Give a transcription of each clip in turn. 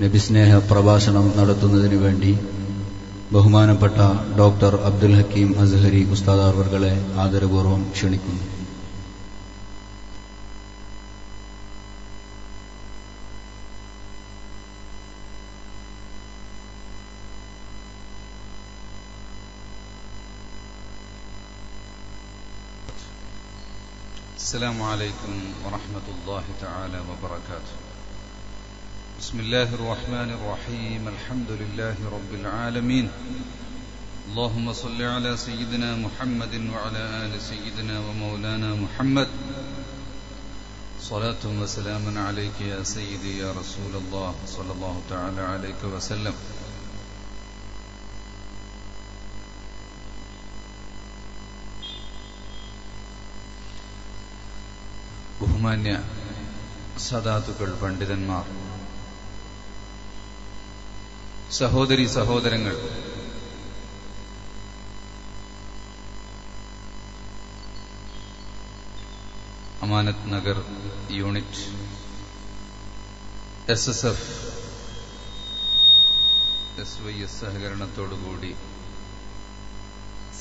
നബിസ്നേഹ പ്രഭാഷണം നടത്തുന്നതിനു വേണ്ടി ബഹുമാനപ്പെട്ട ഡോക്ടർ അബ്ദുൽ ഹക്കീം അസ്ഹരി ഉസ്താദ് അവർകളെ ആദരപൂർവ്വം ക്ഷണിക്കുന്നു. السلام عليكم ورحمة الله تعالى وبركاته. بسم الله الرحمن الرحيم. الحمد لله رب العالمين. اللهم صل على سيدنا محمد وعلى آل سيدنا ومولانا محمد. صلاة وسلاما عليك يا سيدي يا رسول الله صلى الله تعالى عليك وسلم. ബഹുമാന്യ സദാതുക്കൾ, പണ്ഡിതന്മാർ, സഹോദരി സഹോദരങ്ങൾ, അമാനത്ത് നഗർ യൂണിറ്റ് SSF SYS സഹകരണത്തോടുകൂടി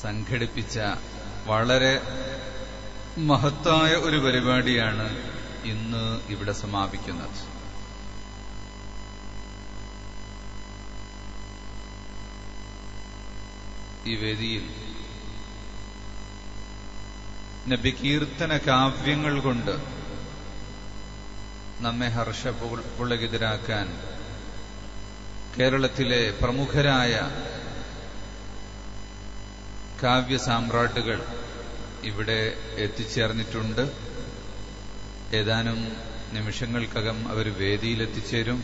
സംഘടിപ്പിച്ച വളരെ മഹത്തായ ഒരു പരിപാടിയാണ് ഇന്ന് ഇവിടെ സമാപിക്കുന്നത്. ഈ വേദിയിൽ നബികീർത്തന കാവ്യങ്ങൾ കൊണ്ട് നമ്മെ ഹർഷപുളകിതരാക്കാൻ കേരളത്തിലെ പ്രമുഖരായ കാവ്യ സാമ്രാട്ടുകൾ ഇവിടെ എത്തിച്ചേർന്നിട്ടുണ്ട്. ഏതാനും നിമിഷങ്ങൾക്കകം അവർ വേദിയിലെത്തിച്ചേരും.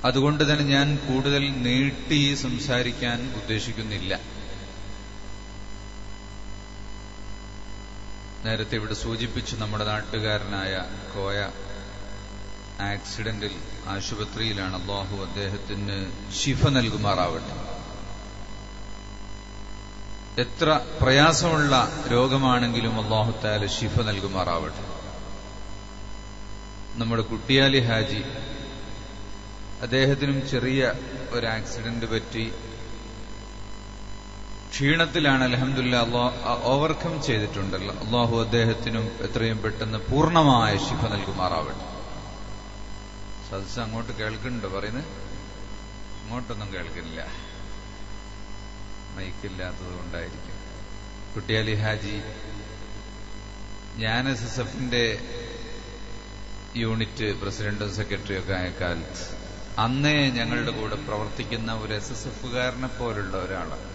അതുകൊണ്ട് തന്നെ ഞാൻ കൂടുതൽ നീട്ടി സംസാരിക്കാൻ ഉദ്ദേശിക്കുന്നില്ല. നേരത്തെ ഇവിടെ സൂചിപ്പിച്ചു, നമ്മുടെ നാട്ടുകാരനായ കോയ ആക്സിഡന്റിൽ ആശുപത്രിയിലാണ്. അല്ലാഹു അദ്ദേഹത്തിന് ശിഫ നൽകുമാറാവട്ടെ. എത്ര പ്രയാസമുള്ള രോഗമാണെങ്കിലും അല്ലാഹു തആല ശിഫ നൽകുമാറാവട്ടെ. നമ്മുടെ കുട്ടിയാലി ഹാജി, അദ്ദേഹത്തിനും ചെറിയ ഒരു ആക്സിഡന്റ് പറ്റി ക്ഷീണത്തിലാണ്. അൽഹംദുലില്ലാഹ് അല്ലാഹു ഓവർകം ചെയ്തിട്ടുണ്ടല്ലോ. അല്ലാഹു അദ്ദേഹത്തിനും എത്രയും പെട്ടെന്ന് പൂർണ്ണമായ ശിഫ നൽകുമാറാവട്ടെ. സദസ്സ് അങ്ങോട്ട് കേൾക്കുന്നുണ്ടോ പറയുന്നത്? അങ്ങോട്ടൊന്നും കേൾക്കുന്നില്ല, മൈക്കില്ലാത്തത് കൊണ്ടായിരിക്കും. കുട്ടിയാലി ഹാജി, ഞാൻ SSFന്റെ യൂണിറ്റ് പ്രസിഡന്റും സെക്രട്ടറിയൊക്കെ ആയ കാലത്ത് അന്നേ ഞങ്ങളുടെ കൂടെ പ്രവർത്തിക്കുന്ന ഒരു SSFകാരനെ പോലുള്ള ഒരാളാണ്.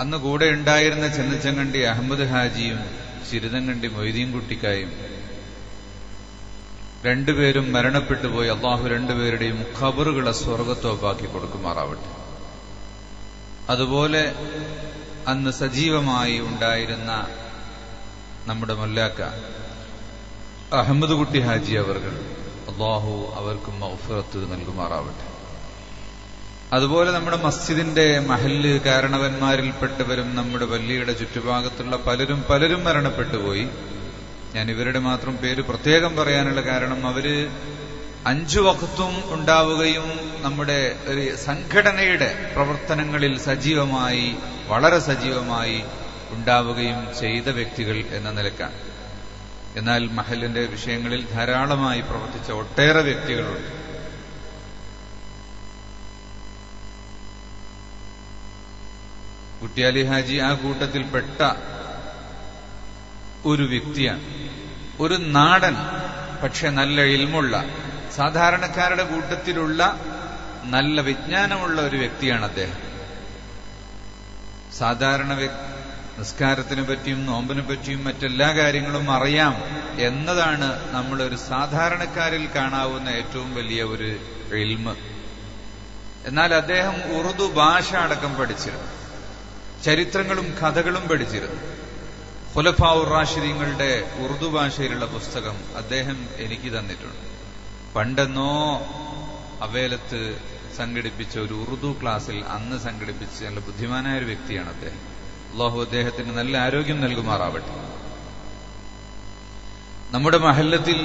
അന്ന് കൂടെ ഉണ്ടായിരുന്ന ചെന്നച്ചങ്കണ്ടി അഹമ്മദ് ഹാജിയും ചിരുതങ്കണ്ടി മൊയ്തീൻ കുട്ടിക്കായും രണ്ടുപേരും മരണപ്പെട്ടുപോയി. അള്ളാഹു രണ്ടുപേരുടെയും ഖബറുകളെ സ്വർഗത്തോപ്പാക്കി കൊടുക്കുമാറാവട്ടെ. അതുപോലെ അന്ന് സജീവമായി ഉണ്ടായിരുന്ന നമ്മുടെ മൊല്ലാക്ക അഹമ്മദ് കുട്ടി ഹാജി അവർകൾ, അല്ലാഹു അവർക്കും മഗ്ഫിറത്ത് നൽകുമാറാവട്ടെ. അതുപോലെ നമ്മുടെ മസ്ജിദിന്റെ മഹല്ല് കാരണവന്മാരിൽപ്പെട്ടവരും നമ്മുടെ പള്ളിയുടെ ചുറ്റുഭാഗത്തുള്ള പലരും മരണപ്പെട്ടുപോയി. ഞാൻ ഇവരുടെ മാത്രം പേര് പ്രത്യേകം പറയാനുള്ള കാരണം, അവര് 5 വഖ്തും ഉണ്ടാവുകയും നമ്മുടെ ഒരു സംഘടനയുടെ പ്രവർത്തനങ്ങളിൽ സജീവമായി, വളരെ സജീവമായി ഉണ്ടാവുകയും ചെയ്ത വ്യക്തികൾ എന്ന നിലക്കാണ്. എന്നാൽ മഹലിന്റെ വിഷയങ്ങളിൽ ധാരാളമായി പ്രവർത്തിച്ച ഒട്ടേറെ വ്യക്തികളുണ്ട്. കുട്ടിയാലി ഹാജി ആ കൂട്ടത്തിൽപ്പെട്ട ഒരു വ്യക്തിയാണ്. ഒരു നാടൻ, പക്ഷെ നല്ല ഇൽമുള്ള, സാധാരണക്കാരുടെ കൂട്ടത്തിലുള്ള നല്ല വിജ്ഞാനമുള്ള ഒരു വ്യക്തിയാണ് അദ്ദേഹം. സാധാരണ നിസ്കാരത്തിനെ പറ്റിയും നോമ്പിനെ പറ്റിയും മറ്റെല്ലാ കാര്യങ്ങളും അറിയാം എന്നതാണ് നമ്മളൊരു സാധാരണക്കാരിൽ കാണാവുന്ന ഏറ്റവും വലിയ ഒരു ഇൽമ്. എന്നാൽ അദ്ദേഹം ഉറുദു ഭാഷ അടക്കം പഠിച്ചിരുന്നു. ചരിത്രങ്ങളും കഥകളും പഠിച്ചിരുന്നു. ഖുലഫാഉർ റാഷിദീങ്ങളുടെ ഉറുദു ഭാഷയിലുള്ള പുസ്തകം അദ്ദേഹം എനിക്ക് തന്നിട്ടുണ്ട്. പണ്ടെന്നോ അവേലത്ത് സംഘടിപ്പിച്ച ഒരു ഉറുദു ക്ലാസ്സിൽ അന്ന് സംഘടിപ്പിച്ച നല്ല ബുദ്ധിമാനായ ഒരു വ്യക്തിയാണ് അദ്ദേഹം. അല്ലാഹു അദ്ദേഹത്തിന് നല്ല ആരോഗ്യം നൽകുമാറാവട്ടെ. നമ്മുടെ മഹല്ലത്തിൽ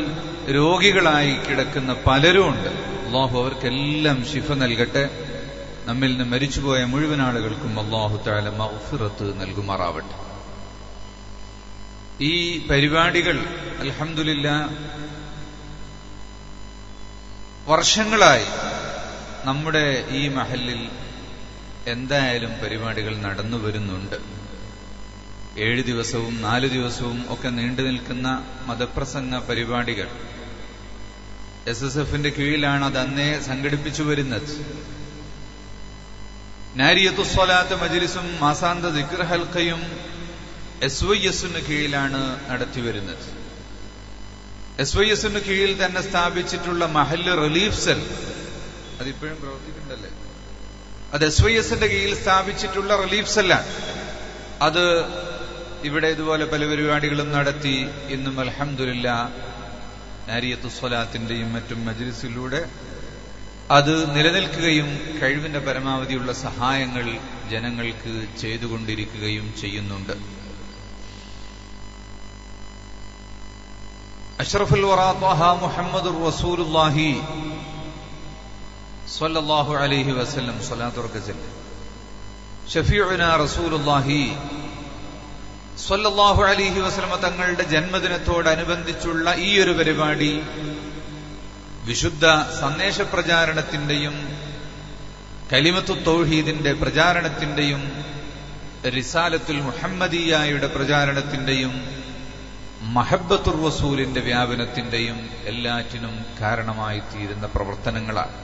രോഗികളായി കിടക്കുന്ന പലരും ഉണ്ട്. അള്ളാഹു അവർക്കെല്ലാം ശിഫ നൽകട്ടെ. നമ്മിൽ നിന്ന് മരിച്ചുപോയ മുഴുവൻ ആളുകൾക്കും അള്ളാഹു തആല മഗ്ഫിറത്ത് നൽകുമാറാവട്ടെ. ഈ പരിപാടികൾ അൽഹംദുലില്ലാഹ് വർഷങ്ങളായി നമ്മുടെ ഈ മഹല്ലിൽ എന്തായാലും പരിപാടികൾ നടന്നു വരുന്നുണ്ട്. 7 ദിവസവും 4 ദിവസവും ഒക്കെ നീണ്ടു നിൽക്കുന്ന മതപ്രസംഗ പരിപാടികൾ SSFന്റെ കീഴിലാണ് അത് അന്നേ സംഘടിപ്പിച്ചു വരുന്നത്. നാരിയത്തുസ് സ്വലാത്ത് മജ്ലിസും മാസാന്ത ദിക്ർ ഹൽഖയും SYSന് കീഴിലാണ് നടത്തിവരുന്നത്. SYSന് കീഴിൽ തന്നെ സ്ഥാപിച്ചിട്ടുള്ള മഹല്ല് റിലീഫ് സെൽ അതിപ്പോഴും പ്രവർത്തിക്കുന്നുണ്ടല്ലേ? അത് SYSന്റെ കീഴിൽ സ്ഥാപിച്ചിട്ടുള്ള റിലീഫ് സെല്ലാണ്. അത് ഇവിടെ ഇതുപോലെ പല പരിപാടികളും നടത്തി ഇന്നും അൽഹംദുലില്ലാഹ് നാരിയത്തുസ് സ്വലാത്തിന്റെയും മറ്റും മജ്ലിസിലൂടെ അത് നിലനിൽക്കുകയും കഴിവിന്റെ പരമാവധിയുള്ള സഹായങ്ങൾ ജനങ്ങൾക്ക് ചെയ്തുകൊണ്ടിരിക്കുകയും ചെയ്യുന്നുണ്ട്. അഷ്റഫുൽ വറാ ത്വഹ മുഹമ്മദുർ റസൂലുള്ളാഹി സ്വല്ലല്ലാഹു അലൈഹി വസല്ലം സ്വലാത്തു റകഅത്ത് ഷഫീഉനാ റസൂലുള്ളാഹി സ്വല്ലല്ലാഹു അലൈഹി വസല്ലം തങ്ങളുടെ ജന്മദിനത്തോടനുബന്ധിച്ചുള്ള ഈ ഒരു പരിപാടി വിശുദ്ധ സന്ദേശ പ്രചാരണത്തിന്റെയും കലിമത്തു തൗഹീദിന്റെ പ്രചാരണത്തിന്റെയും റിസാലത്തുൽ മുഹമ്മദിയ്യയുടെ പ്രചാരണത്തിന്റെയും മഹബ്ബത്തുർ റസൂലിന്റെ വ്യാപനത്തിന്റെയും എല്ലാറ്റിനും കാരണമായി തീരുന്ന പ്രവർത്തനങ്ങളാണ്.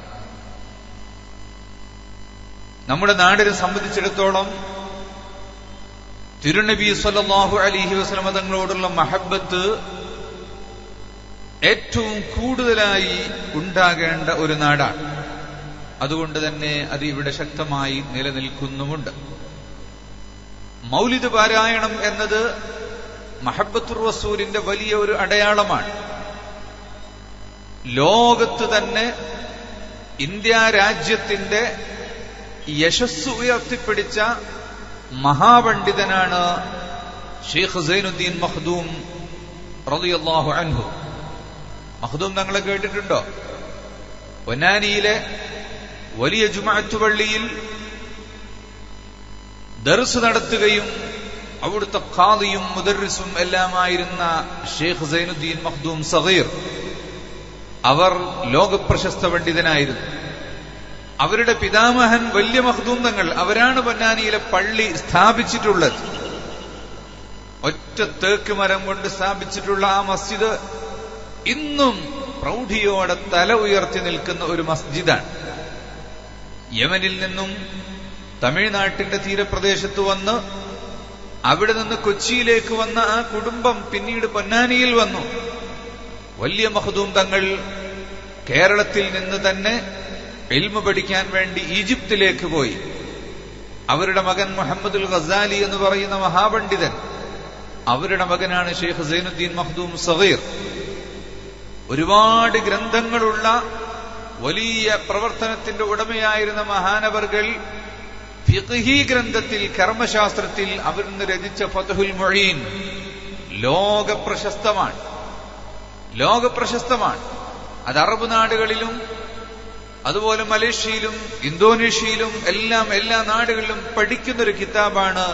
നമ്മുടെ നാടിനെ സംബന്ധിച്ചിടത്തോളം തിരുനബി സ്വല്ലല്ലാഹു അലൈഹി വസല്ലം തങ്ങളോടുള്ള മഹബ്ബത്ത് ഏറ്റവും കൂടുതലായി ഉണ്ടാകേണ്ട ഒരു നാടാണ്. അതുകൊണ്ട് തന്നെ അത് ഇവിടെ ശക്തമായി നിലനിൽക്കുന്നുമുണ്ട്. മൗലിദ് പാരായണം എന്നത് മഹബ്ബത്തുർ റസൂലിന്റെ വലിയ ഒരു അടയാളമാണ്. ലോകത്ത് തന്നെ ഇന്ത്യ രാജ്യത്തിന്റെ യശസ് ഉയർത്തിപ്പിടിച്ച മഹാപണ്ഡിതനാണ് ഷെയ്ഖ് സൈനുദ്ദീൻ മഖ്ദൂം റളിയല്ലാഹു അൻഹു. മഖ്ദൂം തങ്ങളെ കേട്ടിട്ടുണ്ടോ? പൊന്നാനിയിലെ വലിയ ജുമുഅത്ത് പള്ളിയിൽ ദർസ് നടത്തുകയും അവിടുത്തെ ഖാദിയും മുദർരിസും എല്ലാമായിരുന്ന ഷെയ്ഖ് സൈനുദ്ദീൻ മഖ്ദൂം സഗീർ അവർ ലോകപ്രശസ്ത പണ്ഡിതനായിരുന്നു. അവരുടെ പിതാമഹൻ വലിയ മഖ്ദൂം തങ്ങൾ അവരാണ് പൊന്നാനിയിലെ പള്ളി സ്ഥാപിച്ചിട്ടുള്ളത്. ഒറ്റ തേക്ക് മരം കൊണ്ട് സ്ഥാപിച്ചിട്ടുള്ള ആ മസ്ജിദ് ഇന്നും പ്രൗഢിയോടെ തല ഉയർത്തി നിൽക്കുന്ന ഒരു മസ്ജിദാണ്. യമനിൽ നിന്നും തമിഴ്നാട്ടിന്റെ തീരപ്രദേശത്ത് വന്ന് അവിടെ നിന്ന് കൊച്ചിയിലേക്ക് വന്ന ആ കുടുംബം പിന്നീട് പൊന്നാനിയിൽ വന്നു. വലിയ മഖ്ദൂം തങ്ങൾ കേരളത്തിൽ നിന്ന് തന്നെ ഇൽമു പഠിക്കാൻ വേണ്ടി ഈജിപ്തിലേക്ക് പോയി. അവരുടെ മകൻ മുഹമ്മദുൽ ഗസാലി എന്ന് പറയുന്ന മഹാപണ്ഡിതൻ, അവരുടെ മകനാണ് ഷെയ്ഖ് സൈനുദ്ദീൻ മഖ്ദൂം സഗീർ. ഒരുപാട് ഗ്രന്ഥങ്ങളുള്ള വലിയ പ്രവർത്തനത്തിന്റെ ഉടമയായിരുന്ന മഹാനവർകൾ ഫിഖ്ഹി ഗ്രന്ഥത്തിൽ കർമ്മശാസ്ത്രത്തിൽ അവിടുന്ന് രചിച്ച ഫത്ഹുൽ മുഈൻ ലോകപ്രശസ്തമാണ്. അത് അറബ് നാടുകളിലും അതുപോലെ മലേഷ്യയിലും ഇന്തോനേഷ്യയിലും എല്ലാ നാടുകളിലും പഠിക്കുന്നൊരു കിതാബാണ്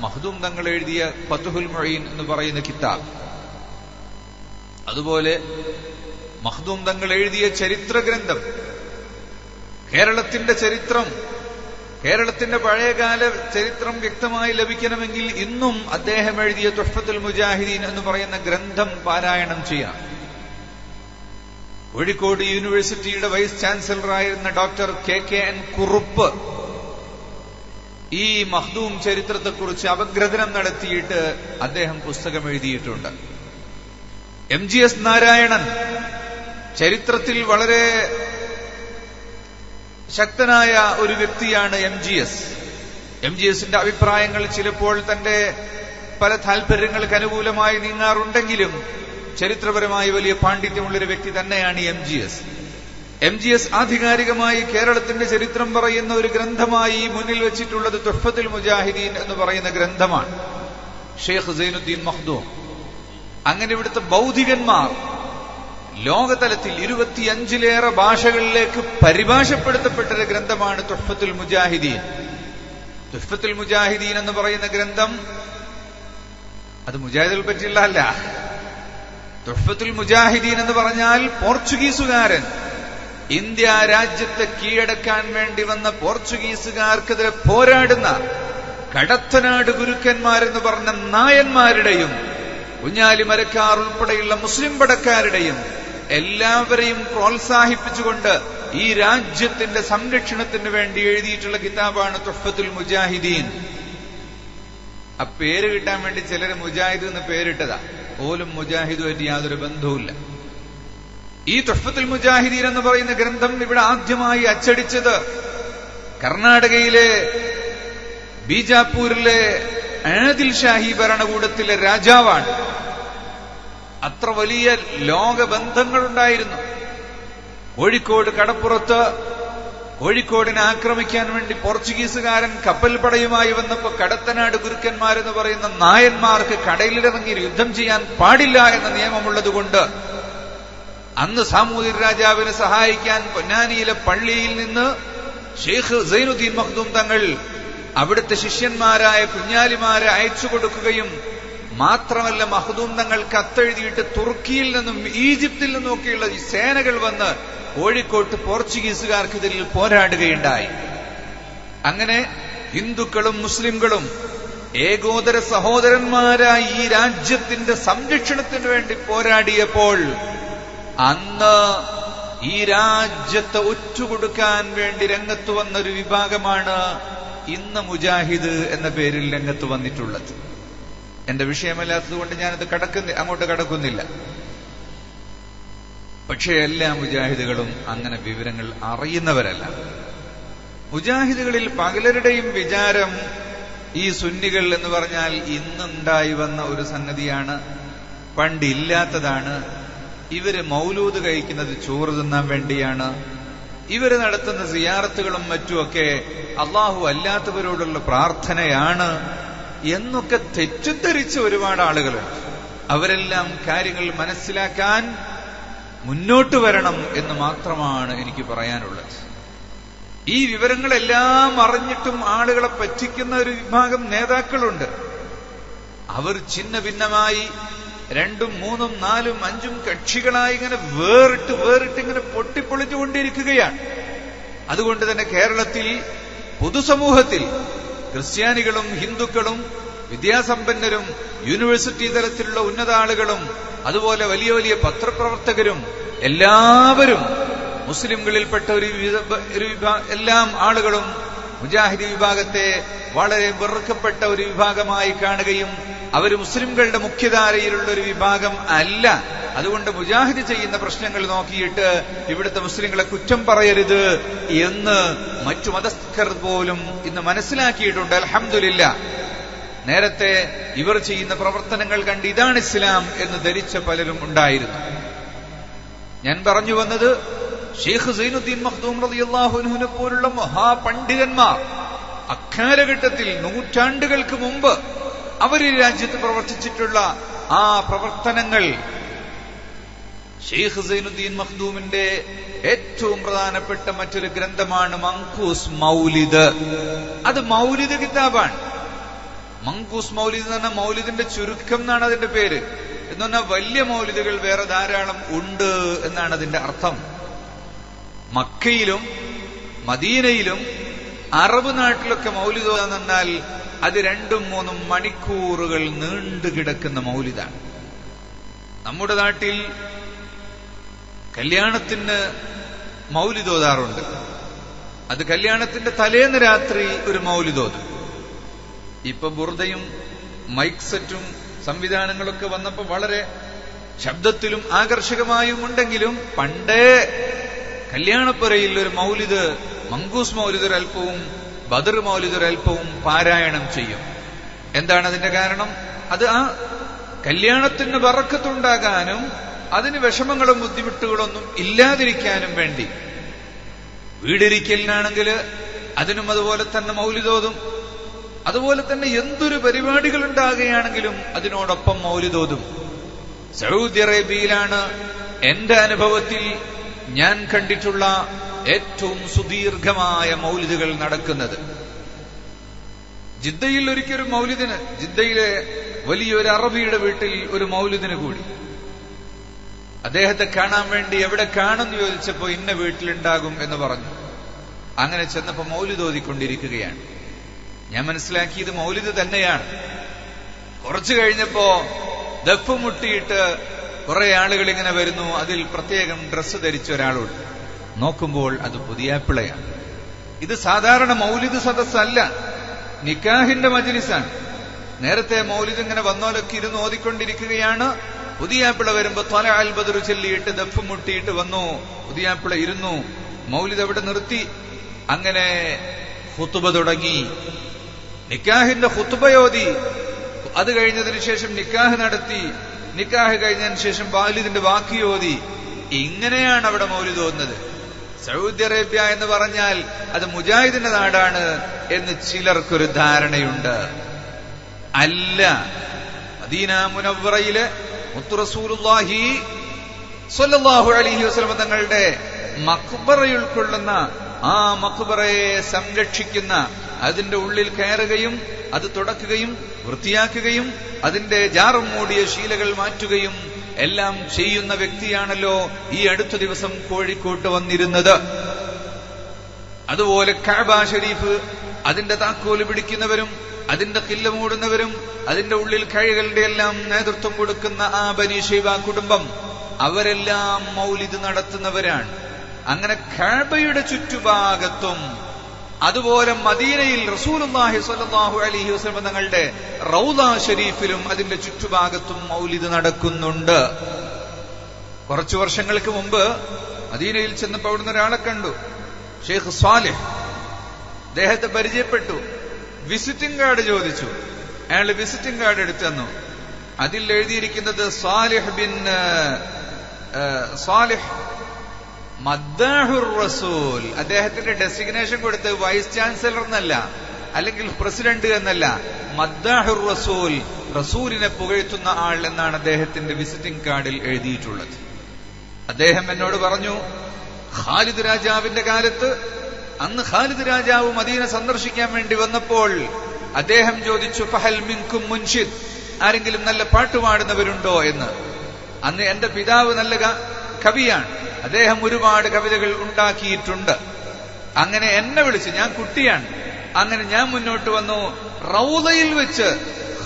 മഖ്ദൂം തങ്ങൾ എഴുതിയ ഫത്ഹുൽ മുഈൻ എന്ന് പറയുന്ന കിതാബ്. അതുപോലെ മഖ്ദൂം തങ്ങൾ എഴുതിയ ചരിത്ര ഗ്രന്ഥം, കേരളത്തിന്റെ ചരിത്രം, കേരളത്തിന്റെ പഴയകാല ചരിത്രം വ്യക്തമായി ലഭിക്കണമെങ്കിൽ ഇന്നും അദ്ദേഹം എഴുതിയ തുഹ്ഫത്തുൽ മുജാഹിദീൻ എന്ന് പറയുന്ന ഗ്രന്ഥം പാരായണം ചെയ്യാം. കോഴിക്കോട് യൂണിവേഴ്സിറ്റിയുടെ വൈസ് ചാൻസലറായിരുന്ന ഡോക്ടർ KKN കുറുപ്പ് ഈ മഖ്ദൂം ചരിത്രത്തെക്കുറിച്ച് അപഗ്രഥനം നടത്തിയിട്ട് അദ്ദേഹം പുസ്തകം എഴുതിയിട്ടുണ്ട്. MGS നാരായണൻ ചരിത്രത്തിൽ വളരെ ശക്തനായ ഒരു വ്യക്തിയാണ്. MGSന്റെ അഭിപ്രായങ്ങൾ ചിലപ്പോൾ തന്റെ പല താല്പര്യങ്ങൾക്ക് അനുകൂലമായി നീങ്ങാറുണ്ടെങ്കിലും ചരിത്രപരമായി വലിയ പാണ്ഡിത്യമുള്ളൊരു വ്യക്തി തന്നെയാണ് MGS ആധികാരികമായി കേരളത്തിന്റെ ചരിത്രം പറയുന്ന ഒരു ഗ്രന്ഥമായി മുന്നിൽ വെച്ചിട്ടുള്ളത് തുഹ്ഫത്തുൽ മുജാഹിദീൻ എന്ന് പറയുന്ന ഗ്രന്ഥമാണ്. ഷെയ്ഖ് സൈനുദ്ദീൻ മഖ്ദൂം അങ്ങനെ ഇവിടുത്തെ ബൗദ്ധികന്മാർ ലോകതലത്തിൽ 25-ലേറെ ഭാഷകളിലേക്ക് പരിഭാഷപ്പെടുത്തപ്പെട്ടൊരു ഗ്രന്ഥമാണ് തുഹ്ഫത്തുൽ മുജാഹിദീൻ. തുഹ്ഫത്തുൽ മുജാഹിദീൻ എന്ന് പറയുന്ന ഗ്രന്ഥം അത് മുജാഹിദുകളെ പറ്റിയുള്ളതല്ല. തുഹ്ഫത്തുൽ മുജാഹിദീൻ എന്ന് പറഞ്ഞാൽ പോർച്ചുഗീസുകാരൻ ഇന്ത്യ രാജ്യത്തെ കീഴടക്കാൻ വേണ്ടി വന്ന പോർച്ചുഗീസുകാർക്കെതിരെ പോരാടുന്ന കടത്തനാട് ഗുരുക്കന്മാരെന്ന് പറഞ്ഞ നായന്മാരുടെയും കുഞ്ഞാലിമരക്കാർ ഉൾപ്പെടെയുള്ള മുസ്ലിം പടക്കാരുടെയും എല്ലാവരെയും പ്രോത്സാഹിപ്പിച്ചുകൊണ്ട് ഈ രാജ്യത്തിന്റെ സംരക്ഷണത്തിന് വേണ്ടി എഴുതിയിട്ടുള്ള കിതാബാണ് തുഹ്ഫത്തുൽ മുജാഹിദീൻ. ആ പേര് കിട്ടാൻ വേണ്ടി ചിലര് മുജാഹിദ് എന്ന് പേരിട്ടതാ. പോലും മുജാഹിദുമായിട്ട് യാതൊരു ബന്ധവുമില്ല. ഈ തുഹ്ഫത്തുൽ മുജാഹിദീൻ എന്ന് പറയുന്ന ഗ്രന്ഥം ഇവിടെ ആദ്യമായി അച്ചടിച്ചത് കർണാടകയിലെ ബീജാപ്പൂരിലെ ആദിൽ ഷാഹി ഭരണകൂടത്തിലെ രാജാവാണ്. അത്ര വലിയ ലോകബന്ധങ്ങളുണ്ടായിരുന്നു. കോഴിക്കോട് കടപ്പുറത്ത് കോഴിക്കോടിനെ ആക്രമിക്കാൻ വേണ്ടി പോർച്ചുഗീസുകാരൻ കപ്പൽ പടയുമായി വന്നപ്പോ കടത്തനാട് ഗുരുക്കന്മാരെന്ന് പറയുന്ന നായന്മാർക്ക് കടലിലിറങ്ങി യുദ്ധം ചെയ്യാൻ പാടില്ല എന്ന നിയമമുള്ളതുകൊണ്ട് അന്ന് സാമൂതിരി രാജാവിനെ സഹായിക്കാൻ പൊന്നാനിയിലെ പള്ളിയിൽ നിന്ന് ഷെയ്ഖ് സൈനുദ്ദീൻ മഖ്ദൂം തങ്ങൾ അവിടുത്തെ ശിഷ്യന്മാരായ കുഞ്ഞാലിമാരെ അയച്ചു കൊടുക്കുകയും മാത്രമല്ല മഖ്ദൂം തങ്ങൾ കത്തെഴുതിയിട്ട് തുർക്കിയിൽ നിന്നും ഈജിപ്തിൽ നിന്നുമൊക്കെയുള്ള ഈ സേനകൾ വന്ന് കോഴിക്കോട്ട് പോർച്ചുഗീസുകാർക്കെതിരിൽ പോരാടുകയുണ്ടായി. അങ്ങനെ ഹിന്ദുക്കളും മുസ്ലിംകളും ഏകോദര സഹോദരന്മാരായി ഈ രാജ്യത്തിന്റെ സംരക്ഷണത്തിന് വേണ്ടി പോരാടിയപ്പോൾ അന്ന് ഈ രാജ്യത്തെ ഒറ്റുകൊടുക്കാൻ വേണ്ടി രംഗത്ത് വന്നൊരു വിഭാഗമാണ് ഇന്ന് മുജാഹിദ് എന്ന പേരിൽ രംഗത്ത് വന്നിട്ടുള്ളത്. എന്റെ വിഷയമല്ലാത്തതുകൊണ്ട് ഞാനത് അങ്ങോട്ട് കടക്കുന്നില്ല. പക്ഷേ എല്ലാ മുജാഹിദുകളും അങ്ങനെ വിവരങ്ങൾ അറിയുന്നവരല്ല. മുജാഹിദുകളിൽ പലരുടെയും വിചാരം ഈ സുന്നികൾ എന്ന് പറഞ്ഞാൽ ഇന്നുണ്ടായി വന്ന ഒരു സംഗതിയാണ്, പണ്ടില്ലാത്തതാണ്. ഇവര് മൗലൂദ് കഴിക്കുന്നത് ചോറ് തിന്നാൻ വേണ്ടിയാണ്. ഇവര് നടത്തുന്ന സിയാറത്തുകളും മറ്റുമൊക്കെ അള്ളാഹു അല്ലാത്തവരോടുള്ള പ്രാർത്ഥനയാണ് എന്നൊക്കെ തെറ്റിദ്ധരിച്ച ഒരുപാട് ആളുകളുണ്ട്. അവരെല്ലാം കാര്യങ്ങൾ മനസ്സിലാക്കാൻ മുന്നോട്ട് വരണം എന്ന് മാത്രമാണ് എനിക്ക് പറയാനുള്ളത്. ഈ വിവരങ്ങളെല്ലാം അറിഞ്ഞിട്ടും ആളുകളെ പറ്റിക്കുന്ന ഒരു വിഭാഗം നേതാക്കളുണ്ട്. അവർ ഛിന്ന ഭിന്നമായി 2, 3, 4, 5 കക്ഷികളായി ഇങ്ങനെ വേറിട്ട് ഇങ്ങനെ പൊട്ടിപ്പൊളിച്ചുകൊണ്ടിരിക്കുകയാണ്. അതുകൊണ്ട് തന്നെ കേരളത്തിൽ പൊതുസമൂഹത്തിൽ ക്രിസ്ത്യാനികളും ഹിന്ദുക്കളും വിദ്യാസമ്പന്നരും യൂണിവേഴ്സിറ്റി തലത്തിലുള്ള ഉന്നത ആളുകളും അതുപോലെ വലിയ വലിയ പത്രപ്രവർത്തകരും എല്ലാവരും മുസ്ലിംകളിൽപ്പെട്ട എല്ലാ ആളുകളും മുജാഹിദ് വിഭാഗത്തെ വളരെ വെറുക്കപ്പെട്ട ഒരു വിഭാഗമായി കാണുകയും അവർ മുസ്ലിംകളുടെ മുഖ്യധാരയിലുള്ള ഒരു വിഭാഗം അല്ല. അതുകൊണ്ട് മുജാഹിദ് ചെയ്യുന്ന പ്രശ്നങ്ങൾ നോക്കിയിട്ട് ഇവിടുത്തെ മുസ്ലിങ്ങളെ കുറ്റം പറയരുത് എന്ന് മറ്റു മതസ്ഥർ പോലും ഇന്ന് മനസ്സിലാക്കിയിട്ടുണ്ട്. അൽഹംദുലില്ലാ. നേരത്തെ ഇവർ ചെയ്യുന്ന പ്രവർത്തനങ്ങൾ കണ്ട് ഇതാണ് ഇസ്ലാം എന്ന് ധരിച്ച പലരും ഉണ്ടായിരുന്നു. ഞാൻ പറഞ്ഞു വന്നത് ഷെയ്ഖ് സൈനുദ്ദീൻ മഖ്ദൂം റളിയല്ലാഹു അൻഹുവിനെ പോലുള്ള മഹാപണ്ഡിതന്മാർ അക്കാലഘട്ടത്തിൽ നൂറ്റാണ്ടുകൾക്ക് മുമ്പ് അവർ ഈ രാജ്യത്ത് പ്രവർത്തിച്ചിട്ടുള്ള ആ പ്രവർത്തനങ്ങൾ ഷെയ്ഖ് സൈനുദ്ദീൻ മഖ്ദൂമിന്റെ ഏറ്റവും പ്രധാനപ്പെട്ട മറ്റൊരു ഗ്രന്ഥമാണ് മങ്കൂസ് മൗലിദ്. അത് മൗലിദ് കിതാബാണ്. മങ്കൂസ് മൗലിദ് എന്ന് പറഞ്ഞാൽ മൗലിദിന്റെ ചുരുക്കം എന്നാണ് അതിന്റെ പേര്. എന്ന് പറഞ്ഞാൽ വലിയ മൗലിദുകൾ വേറെ ധാരാളം ഉണ്ട് എന്നാണ് അതിന്റെ അർത്ഥം. മക്കയിലും മദീനയിലും അറബ് നാട്ടിലൊക്കെ മൗലിദ് എന്ന് പറഞ്ഞാൽ അത് 2-3 മണിക്കൂറുകൾ നീണ്ടുകിടക്കുന്ന മൗലിദാണ്. നമ്മുടെ നാട്ടിൽ കല്യാണത്തിന് മൗലിദ് ഓതാറുണ്ട്. അത് കല്യാണത്തിന്റെ തലേന്ന് രാത്രി ഒരു മൗലിദ് ഓതും. ഇപ്പൊ ബുർദയും മൈക്ക് സെറ്റും സംവിധാനങ്ങളൊക്കെ വന്നപ്പോ വളരെ ശബ്ദത്തിലും ആകർഷകമായും ഉണ്ടെങ്കിലും പണ്ടേ കല്യാണപ്പുരയിൽ ഒരു മൗലിദ്, മങ്കൂസ് മൗലിദ് ഒരൽപ്പവും ബദർ മൗലിദ് ഒരൽപ്പവും പാരായണം ചെയ്യും. എന്താണ് അതിന്റെ കാരണം? അത് ആ കല്യാണത്തിന് ബറക്കത്തുണ്ടാകാനും അതിന് വിഷമങ്ങളും ബുദ്ധിമുട്ടുകളൊന്നും ഇല്ലാതിരിക്കാനും വേണ്ടി. വീടിരിക്കലിനാണെങ്കിൽ അതിനും അതുപോലെ തന്നെ മൗലിദോതും. അതുപോലെ തന്നെ എന്തൊരു പരിപാടികൾ ഉണ്ടാകുകയാണെങ്കിലും അതിനോടൊപ്പം മൗലിദോതും. സൗദി അറേബ്യയിലാണ് എന്റെ അനുഭവത്തിൽ ഞാൻ കണ്ടിട്ടുള്ള ഏറ്റവും സുദീർഘമായ മൗലിദുകൾ നടക്കുന്നത്. ജിദ്ദയിൽ ഒരിക്കലും മൗലിദിന്, ജിദ്ദയിലെ വലിയൊരു അറബിയുടെ വീട്ടിൽ ഒരു മൗലിദിന് കൂടി. അദ്ദേഹത്തെ കാണാൻ വേണ്ടി എവിടെ കാണുമെന്ന് ചോദിച്ചപ്പോ ഇന്ന വീട്ടിലുണ്ടാകും എന്ന് പറഞ്ഞു. അങ്ങനെ ചെന്നപ്പോ മൗലിദ് ഓതിക്കൊണ്ടിരിക്കുകയാണ്. ഞാൻ മനസ്സിലാക്കിയത് മൗലിദ് തന്നെയാണ്. കുറച്ചു കഴിഞ്ഞപ്പോ ദഫ് മുട്ടിയിട്ട് കുറെ ആളുകൾ ഇങ്ങനെ വരുന്നു. അതിൽ പ്രത്യേകം ഡ്രസ്സ് ധരിച്ച ഒരാളുണ്ട്. നോക്കുമ്പോൾ അത് പുതിയാപ്പിളയാണ്. ഇത് സാധാരണ മൗലിദ് സദസ്സല്ല, നിക്കാഹിന്റെ മജ്ലിസാണ്. നേരത്തെ മൗലിദ് ഇങ്ങനെ വന്നോലൊക്കെ ഇരുന്ന് ഓതിക്കൊണ്ടിരിക്കുകയാണ്. പുതിയാപ്പിള വരുമ്പോ ത്വല അൽ ബദ്റു ചൊല്ലിയിട്ട് ദഫ് മുട്ടിയിട്ട് വന്നു. പുതിയാപ്പിള ഇരുന്നു. മൗലിദ് അവിടെ നിർത്തി. അങ്ങനെ ഖുതുബ തുടങ്ങി. നിക്കാഹിന്റെ ഖുതുബയോതി. അത് കഴിഞ്ഞതിന് ശേഷം നിക്കാഹ് നടത്തി. നിക്കാഹ് കഴിഞ്ഞതിന് ശേഷം വാലിദിന്റെ ബാക്കി ഓതി. ഇങ്ങനെയാണ് അവിടെ മൗലിദ് ഓതുന്നത്. സൗദി അറേബ്യ എന്ന് പറഞ്ഞാൽ അത് മുജാഹിദിന്റെ നാടാണ് എന്ന് ചിലർക്കൊരു ധാരണയുണ്ട്. അല്ല, മദീന മുനവ്വറയിലെ മുത്തു റസൂലുള്ളാഹി സ്വല്ലല്ലാഹു അലൈഹി വസല്ലം തങ്ങളുടെ മഖ്ബറ ഉൾക്കൊള്ളുന്ന ആ മഖ്ബറയെ സംരക്ഷിക്കുന്ന, അതിന്റെ ഉള്ളിൽ കയറുകയും അത് തുടക്കുകയും വൃത്തിയാക്കുകയും അതിന്റെ ജാറും മൂടിയ ശീലകൾ മാറ്റുകയും എല്ലാം ചെയ്യുന്ന വ്യക്തിയാണല്ലോ ഈ അടുത്ത ദിവസം കോഴിക്കോട്ട് വന്നിരുന്നത്. അതുപോലെ കഅബ ഷരീഫ്, അതിന്റെ താക്കോല് പിടിക്കുന്നവരും അതിന്റെ കില്ല മൂടുന്നവരും അതിന്റെ ഉള്ളിൽ കഴികളുടെ എല്ലാം നേതൃത്വം കൊടുക്കുന്ന ആ ബനി ശൈബ കുടുംബം, അവരെല്ലാം മൗലിദ് നടത്തുന്നവരാണ്. അങ്ങനെ കഅബയുടെ ചുറ്റുഭാഗത്തും അതുപോലെ മദീനയിൽ റസൂലുള്ളാഹി സ്വല്ലല്ലാഹു അലൈഹി വസല്ലം തങ്ങളുടെ റൗള ഷരീഫിലും അതിന്റെ ചുറ്റുഭാഗത്തും മൗലിദ് നടക്കുന്നുണ്ട്. കുറച്ചു വർഷങ്ങൾക്ക് മുമ്പ് മദീനയിൽ ചെന്നപ്പോൾ അവിടുന്ന് ഒരാളെ കണ്ടു, ഷെയ്ഖ് സ്വാലിഹ്. അദ്ദേഹത്തെ പരിചയപ്പെട്ടു. വിസിറ്റിംഗ് കാർഡ് ചോദിച്ചു. അയാൾ വിസിറ്റിംഗ് കാർഡ് എടുത്തു തന്നു. അതിൽ എഴുതിയിരിക്കുന്നത് സാലിഹ് ബിൻ സാലിഹ് മദ്ദാഹുർ റസൂൽ. അദ്ദേഹത്തിന്റെ ഡെസിഗ്നേഷൻ കൊടുത്ത് വൈസ് ചാൻസലർ എന്നല്ല, അല്ലെങ്കിൽ പ്രസിഡന്റ് എന്നല്ല, മദ്ദാഹുർ റസൂൽ, റസൂലിനെ പുകഴ്ത്തുന്ന ആൾ എന്നാണ് അദ്ദേഹത്തിന്റെ വിസിറ്റിംഗ് കാർഡിൽ എഴുതിയിട്ടുള്ളത്. അദ്ദേഹം എന്നോട് പറഞ്ഞു, ഖാലിദ് രാജാവിന്റെ കാലത്ത്, അന്ന് ഖാലിദ് രാജാവ് മദീന സന്ദർശിക്കാൻ വേണ്ടി വന്നപ്പോൾ അദ്ദേഹം ചോദിച്ചു, ഫഹൽ മിൻകും മുൻഷിദ്, ആരെങ്കിലും നല്ല പാട്ടുപാടുന്നവരുണ്ടോ എന്ന്. അന്ന് എന്റെ പിതാവ് നല്ല കവിയാണ്. അദ്ദേഹം ഒരുപാട് കവിതകൾ ഉണ്ടാക്കിയിട്ടുണ്ട്. അങ്ങനെ എന്നെ വിളിച്ച്, ഞാൻ കുട്ടിയാണ്, അങ്ങനെ ഞാൻ മുന്നോട്ട് വന്നു. റൗളയിൽ വെച്ച്,